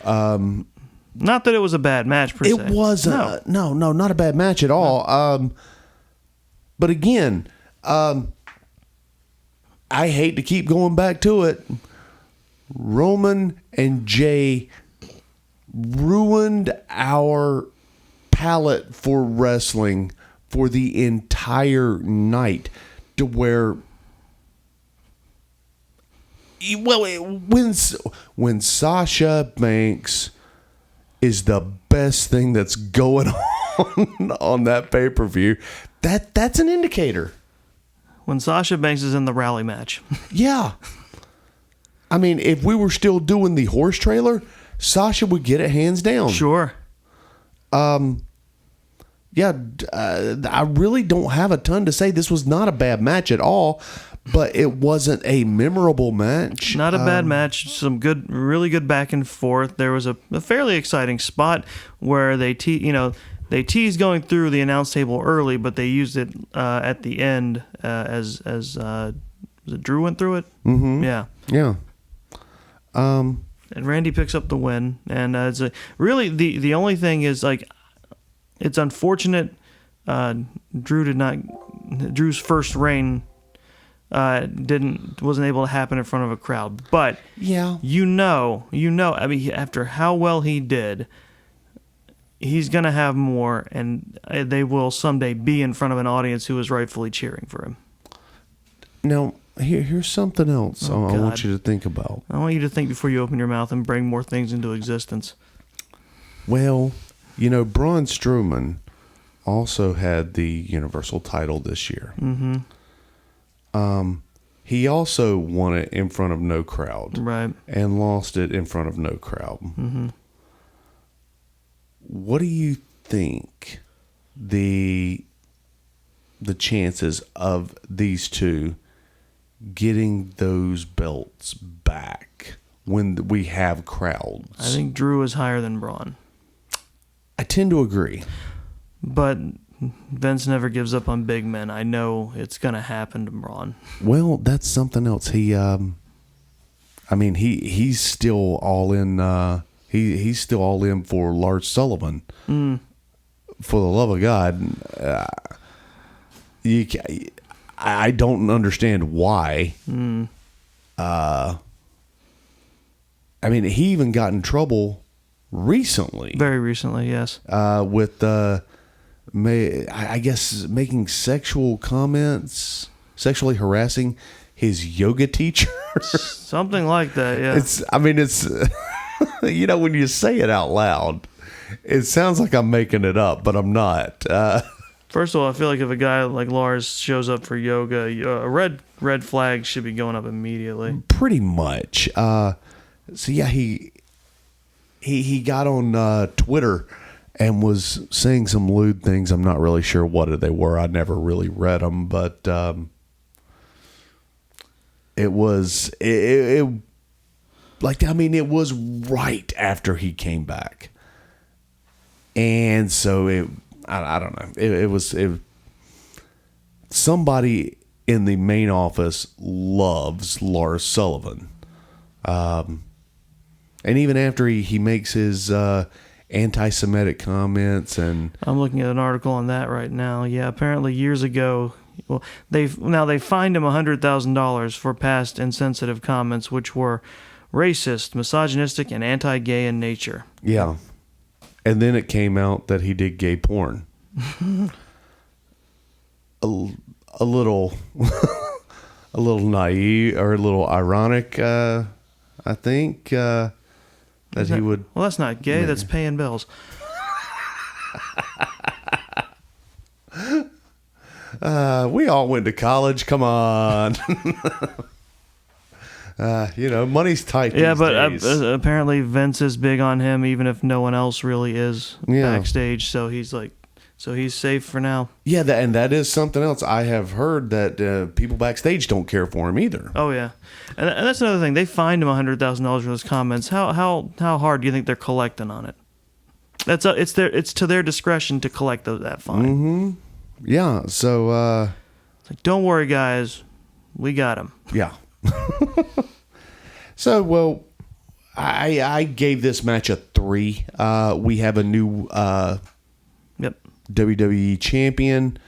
Not that it was a bad match, per se. It wasn't. No, not a bad match at all. No. But again, I hate to keep going back to it. Roman and Jay ruined our palate for wrestling for the entire night to where... Well, when Sasha Banks is the best thing that's going on that pay-per-view, that's an indicator. When Sasha Banks is in the rally match. Yeah. I mean, if we were still doing the horse trailer, Sasha would get it hands down. Sure. I really don't have a ton to say. This was not a bad match at all, but it wasn't a memorable match. Not a bad match. Some really good back and forth. There was a fairly exciting spot where they teased going through the announce table early, but they used it at the end as was it Drew went through it? Mm-hmm. Yeah. Yeah. And Randy picks up the win. And really, the only thing is, like, it's unfortunate Drew's first reign wasn't able to happen in front of a crowd. But Yeah. you know, I mean, after how well he did, he's going to have more, and they will someday be in front of an audience who is rightfully cheering for him. Now, here's something else I God. want you to think about. I want you to think before you open your mouth and bring more things into existence. Well, Braun Strowman also had the Universal title this year. Mm-hmm. He also won it in front of no crowd. Right. And lost it in front of no crowd. Mm-hmm. What do you think the chances of these two getting those belts back when we have crowds? I think Drew is higher than Braun. I tend to agree. But Vince never gives up on big men. I know it's going to happen to Braun. Well, that's something else. He's still all in. He's still all in for Lars Sullivan. For the love of God, I don't understand why. He even got in trouble recently. Very recently, yes. With I guess making sexual comments, sexually harassing his yoga teacher. Something like that, yeah. It's when you say it out loud, it sounds like I'm making it up, but I'm not. First of all, I feel like if a guy like Lars shows up for yoga, a red flag should be going up immediately. Pretty much. So yeah, he got on Twitter and was saying some lewd things. I'm not really sure what they were. I never really read them, but it was it was right after he came back, and so I don't know. It was somebody in the main office loves Lars Sullivan, and even after he makes his anti-Semitic comments, and I'm looking at an article on that right now. Yeah, apparently years ago, well, they fined him $100,000 for past insensitive comments, which were racist, misogynistic, and anti-gay in nature. Yeah. And then it came out that he did gay porn. a little a little naive or a little ironic, I think, that he would. Well, that's not gay. That's paying bills. We all went to college. Come on. Money's tight. Yeah, these but days. apparently Vince is big on him, even if no one else really is backstage. So he's safe for now. Yeah, and that is something else. I have heard that people backstage don't care for him either. Oh yeah, and that's another thing. They fined him $100,000 for those comments. How hard do you think they're collecting on it? It's to their discretion to collect that fine. Mm-hmm. Yeah. So it's like, don't worry, guys, we got him. Yeah. So, well, I gave this match a 3. We have a new WWE champion.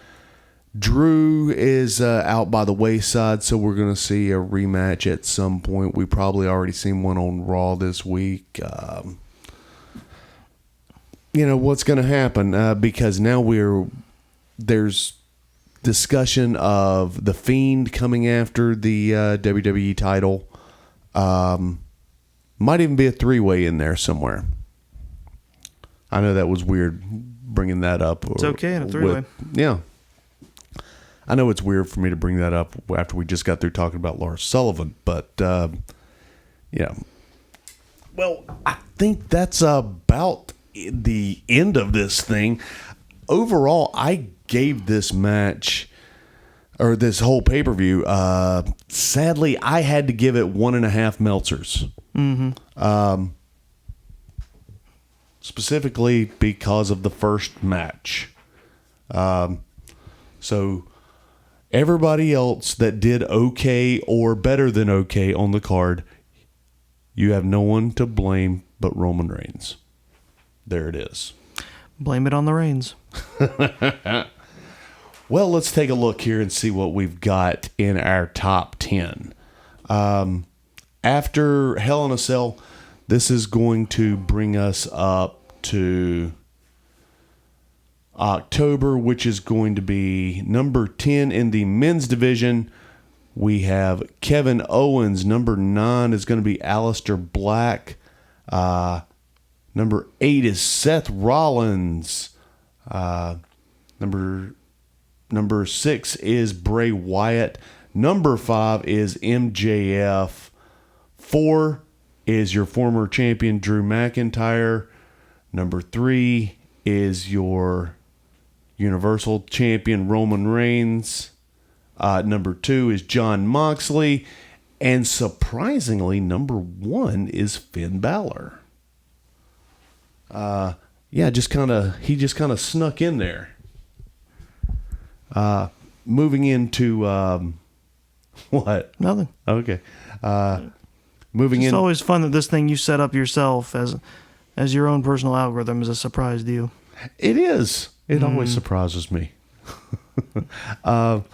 Drew is out by the wayside, so we're going to see a rematch at some point. We probably already seen one on Raw this week. What's going to happen, because now there's discussion of The Fiend coming after the WWE title. Might even be a 3-way in there somewhere. I know that was weird bringing that up. It's okay in a 3-way. Yeah. I know it's weird for me to bring that up after we just got through talking about Lars Sullivan, but yeah. Well, I think that's about the end of this thing. Overall, I gave this match, or this whole pay-per-view, sadly, I had to give it 1.5 Meltzers. Mm-hmm. Specifically because of the first match. So everybody else that did okay or better than okay on the card, you have no one to blame but Roman Reigns. There it is. Blame it on the Reigns. Well, let's take a look here and see what we've got in our top 10. After Hell in a Cell, this is going to bring us up to October, which is going to be number 10 in the men's division. We have Kevin Owens. Number 9 is going to be Aleister Black. Number 8 is Seth Rollins. Number 6 is Bray Wyatt. Number 5 is MJF. 4 is your former champion Drew McIntyre. Number 3 is your Universal Champion Roman Reigns. Number 2 is Jon Moxley. And surprisingly, number 1 is Finn Balor. He just kind of snuck in there. Moving into what? Nothing. Okay. Moving in. It's always fun that this thing you set up yourself as your own personal algorithm is a surprise to you. It is. It always surprises me. Well,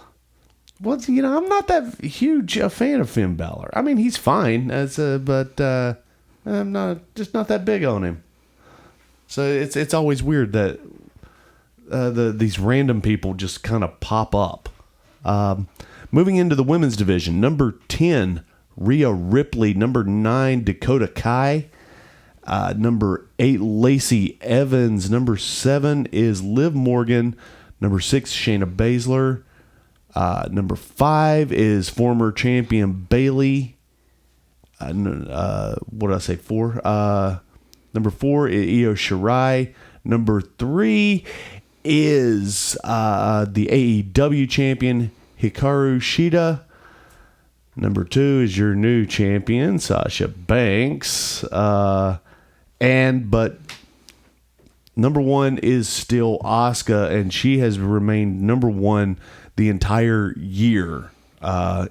I'm not that huge a fan of Finn Balor. I mean, he's fine, but I'm not that big on him. So it's always weird that these random people just kind of pop up. Moving into the women's division, number 10, Rhea Ripley. Number 9, Dakota Kai. Number 8, Lacey Evans. Number 7 is Liv Morgan. Number 6, Shayna Baszler. Number 5 is former champion Bayley. What did I say? 4. Number 4 is Io Shirai. Number 3 is the AEW champion Hikaru Shida. Number 2 is your new champion Sasha Banks. But number 1 is still Asuka, and she has remained number 1 the entire year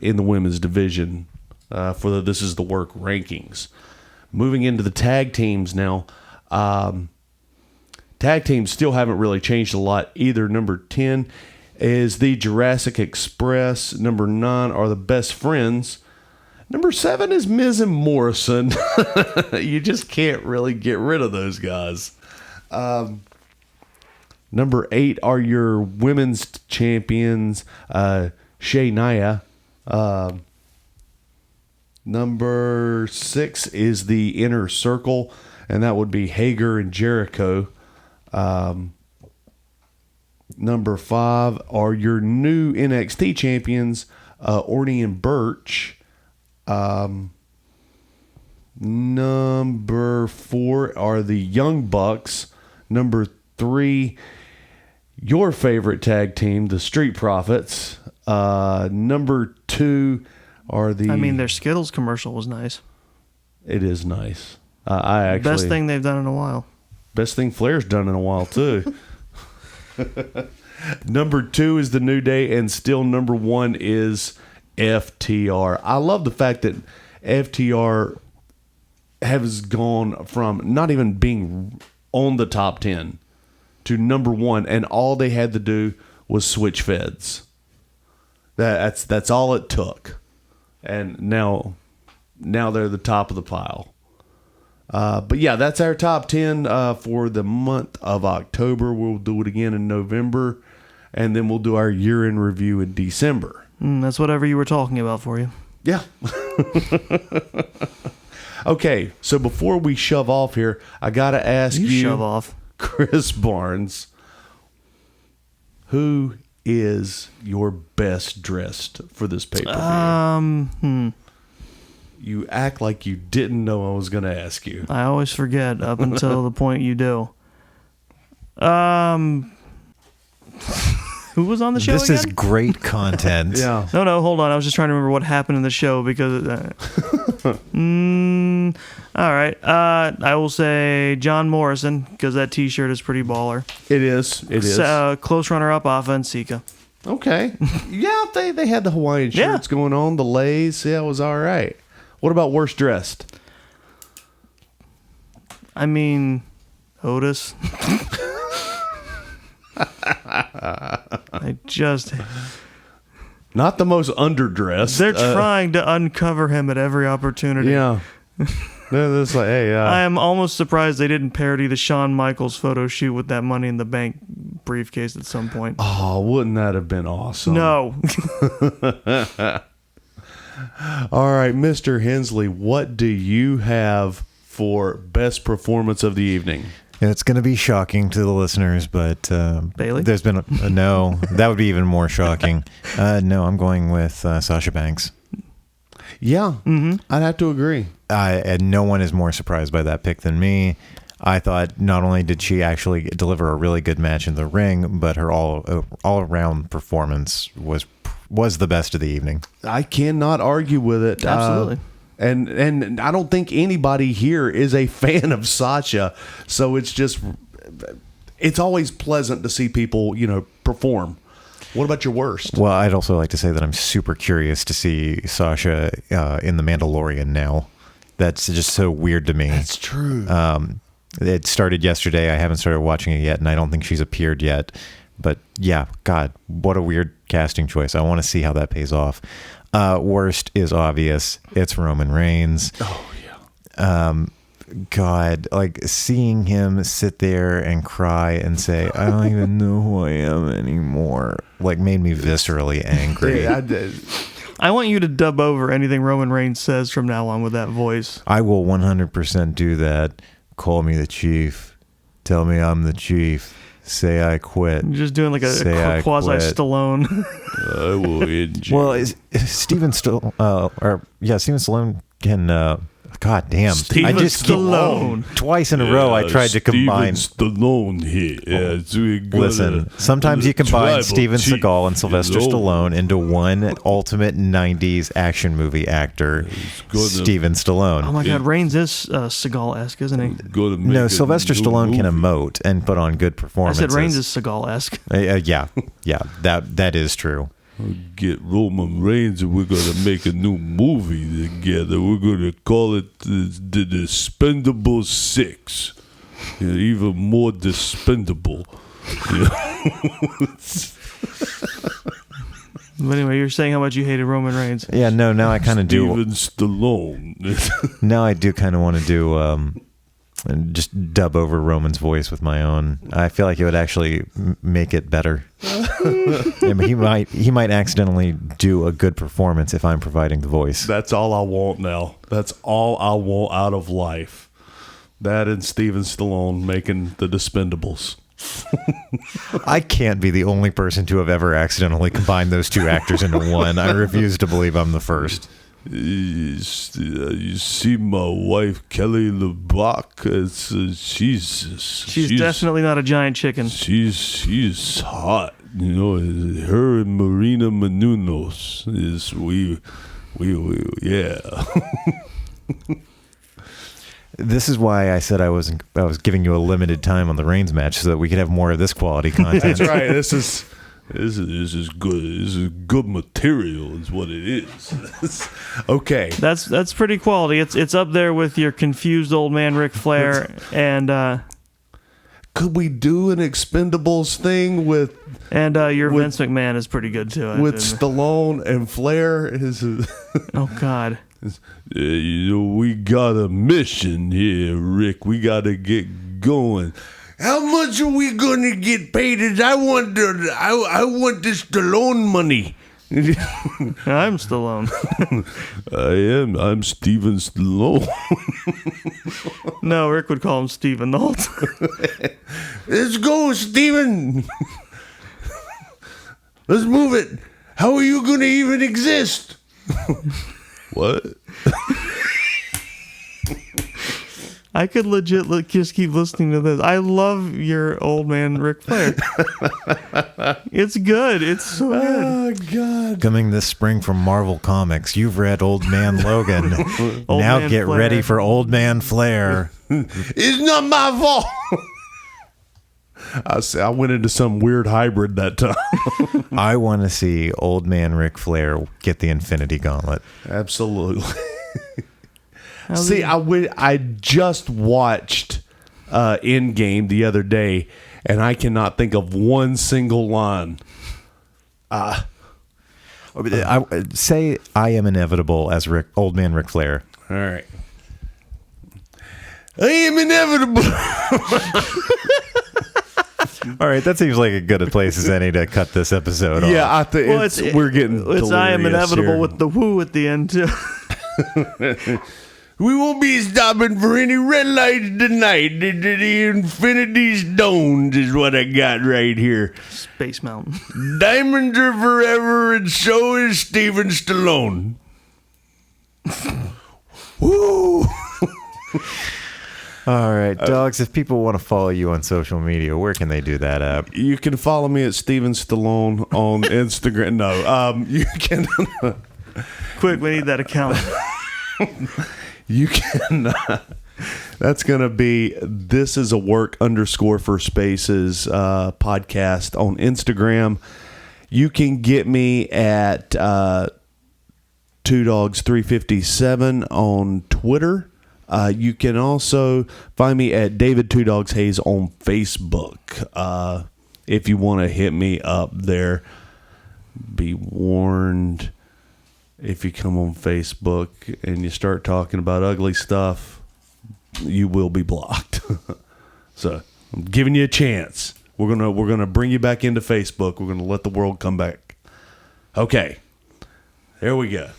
in the women's division for the This Is the Work rankings. Moving into the tag teams now. Tag teams still haven't really changed a lot either. Number 10 is the Jurassic Express. Number 9 are the Best Friends. Number 7 is Miz and Morrison. You just can't really get rid of those guys. Number 8 are your women's champions, Shayna. Number 6 is the Inner Circle, and that would be Hager and Jericho. Number 5 are your new NXT champions, Orny and Burch. Number 4 are the Young Bucks. Number 3, your favorite tag team, the Street Profits. Number 2 are the... their Skittles commercial was nice. It is nice. I actually... Best thing they've done in a while. Best thing Flair's done in a while, too. Number 2 is the New Day, and still number 1 is FTR. I love the fact that FTR has gone from not even being on the top 10 to number 1, and all they had to do was switch feds. That's all it took. And now they're the top of the pile. But yeah, that's our top 10 for the month of October. We'll do it again in November, and then we'll do our year-end review in December. That's whatever you were talking about for you. Yeah. Okay, so before we shove off here, I got to ask you, shove off, Chris Barnes, who is your best dressed for this pay-per-view? You act like you didn't know I was going to ask you. I always forget up until the point you do. Who was on the show This again? is great content. Yeah. No, hold on. I was just trying to remember what happened in the show because... all right. I will say John Morrison because that T-shirt is pretty baller. It is. Close runner-up, Afa and Sika. Okay. Yeah, they had the Hawaiian shirts going on, the lays. Yeah, it was all right. What about worst dressed? I mean, Otis. Not the most underdressed. They're trying to uncover him at every opportunity. Yeah. They're just like, hey, I am almost surprised they didn't parody the Shawn Michaels photo shoot with that Money in the Bank briefcase at some point. oh, wouldn't that have been awesome? No. All right, Mr. Hensley, what do you have for best performance of the evening? It's going to be shocking to the listeners, but Bailey? there's been no. That would be even more shocking. No, I'm going with Sasha Banks. Yeah, I'd have to agree. And no one is more surprised by that pick than me. I thought not only did she actually deliver a really good match in the ring, but her all around performance was the best of the evening. I cannot argue with it. Absolutely. And I don't think anybody here is a fan of Sasha, so it's always pleasant to see people, perform. What about your worst? Well, I'd also like to say that I'm super curious to see Sasha in The Mandalorian now. That's just so weird to me. That's true. It started yesterday. I haven't started watching it yet, and I don't think she's appeared yet. But yeah, God, what a weird casting choice. I want to see how that pays off. Worst is obvious. It's Roman Reigns. Oh, yeah. God, like seeing him sit there and cry and say, I don't even know who I am anymore, like made me viscerally angry. I want you to dub over anything Roman Reigns says from now on with that voice. I will 100% do that. Call me the chief. Tell me I'm the chief. Say I quit. You're just doing like a quasi Stallone. I will enjoy. Well, Steven Stallone can. God damn! Steven Stallone. Twice in a row, I tried to combine. Stallone here. Yeah, so Listen, sometimes you combine Steven Seagal and Sylvester Stallone into one ultimate '90s action movie actor, Steven Stallone. Oh my God, Reigns is Seagal-esque, isn't he? No, Sylvester Stallone can emote and put on good I performances. said Reigns is Seagal-esque. Yeah, that is true. Get Roman Reigns and we're going to make a new movie together. We're going to call it the Despendable 6. Even more dispendable. But anyway, you're saying how much you hated Roman Reigns. Yeah, no, now I kind of do. Steven Stallone. Now I do kind of want to do just dub over Roman's voice with my own. I feel like it would actually make it better. He might accidentally do a good performance if I'm providing the voice. That's all I want now. That's all I want out of life. That and Steven Stallone making the Despendables. I can't be the only person to have ever accidentally combined those two actors into one. I refuse to believe I'm the first. You see my wife Kelly LeBrock. She's definitely not a giant chicken. She's hot. Her and Marina Menounos is yeah. This is why I said I was giving you a limited time on the Reigns match so that we could have more of this quality content. That's right. This is good. This is good material. Is what it is. Okay. That's pretty quality. It's up there with your confused old man Ric Flair and. Could we do an Expendables thing with? And your Vince McMahon is pretty good too. With Stallone and Flair. Oh God. We got a mission here, Rick. We got to get going. How much are we going to get paid? I want the Stallone money. I'm Stallone. I'm Steven Stallone. No, Rick would call him Steven the whole time. Let's go, Steven. Let's move it. How are you going to even exist? What? I could legit just keep listening to this. I love your old man Ric Flair. It's good. It's so good. Oh, God. Coming this spring from Marvel Comics, you've read Old Man Logan. Now Man get Flair. ready for Old Man Flair. It's not my fault. I went into some weird hybrid that time. I want to see Old Man Ric Flair get the Infinity Gauntlet. Absolutely. See, I just watched Endgame the other day, and I cannot think of one single line. Say I am inevitable as old man Ric Flair. All right. I am inevitable. All right, that seems like a good a place as any to cut this episode off. Yeah, I think we're getting It's I am delirious inevitable here. with the woo at the end, too. We won't be stopping for any red lights tonight. The Infinity Stones is what I got right here. Space Mountain. Diamonds are forever, and so is Steven Stallone. Woo! All right, Doggz, if people want to follow you on social media, where can they do that at? You can follow me at Steven Stallone on Instagram. No, you can. Quick, we need that account. You can. That's going to be This Is a Work _for_spaces podcast on Instagram. You can get me at 2Dogs357 on Twitter. You can also find me at David 2Dogs Hayes on Facebook. If you want to hit me up there, be warned. If you come on Facebook and you start talking about ugly stuff, you will be blocked. So I'm giving you a chance. We're gonna bring you back into Facebook. We're gonna let the world come back. Okay, there we go.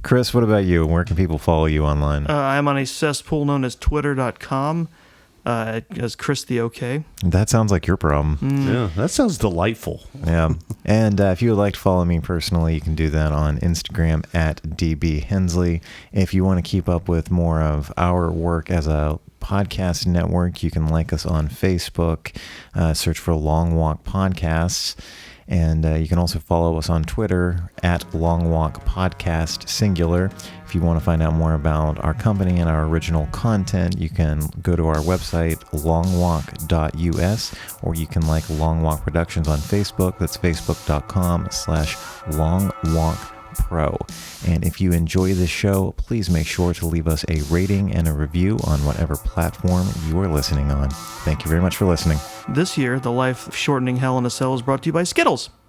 Chris, what about you? Where can people follow you online? I'm on a cesspool known as twitter.com as Chris the OK. That sounds like your problem. Yeah, that sounds delightful. Yeah. And if you would like to follow me personally, you can do that on Instagram at DB Hensley. If you want to keep up with more of our work as a podcast network, you can like us on Facebook, search for Long Walk Podcasts. And you can also follow us on Twitter at Long Walk Podcast singular. If you want to find out more about our company and our original content, you can go to our website, longwalk.us, or you can like Long Walk Productions on Facebook. That's facebook.com/longwalkpro. And if you enjoy this show, please make sure to leave us a rating and a review on whatever platform you are listening on. Thank you very much for listening. This year, the life-shortening Hell in a Cell is brought to you by Skittles.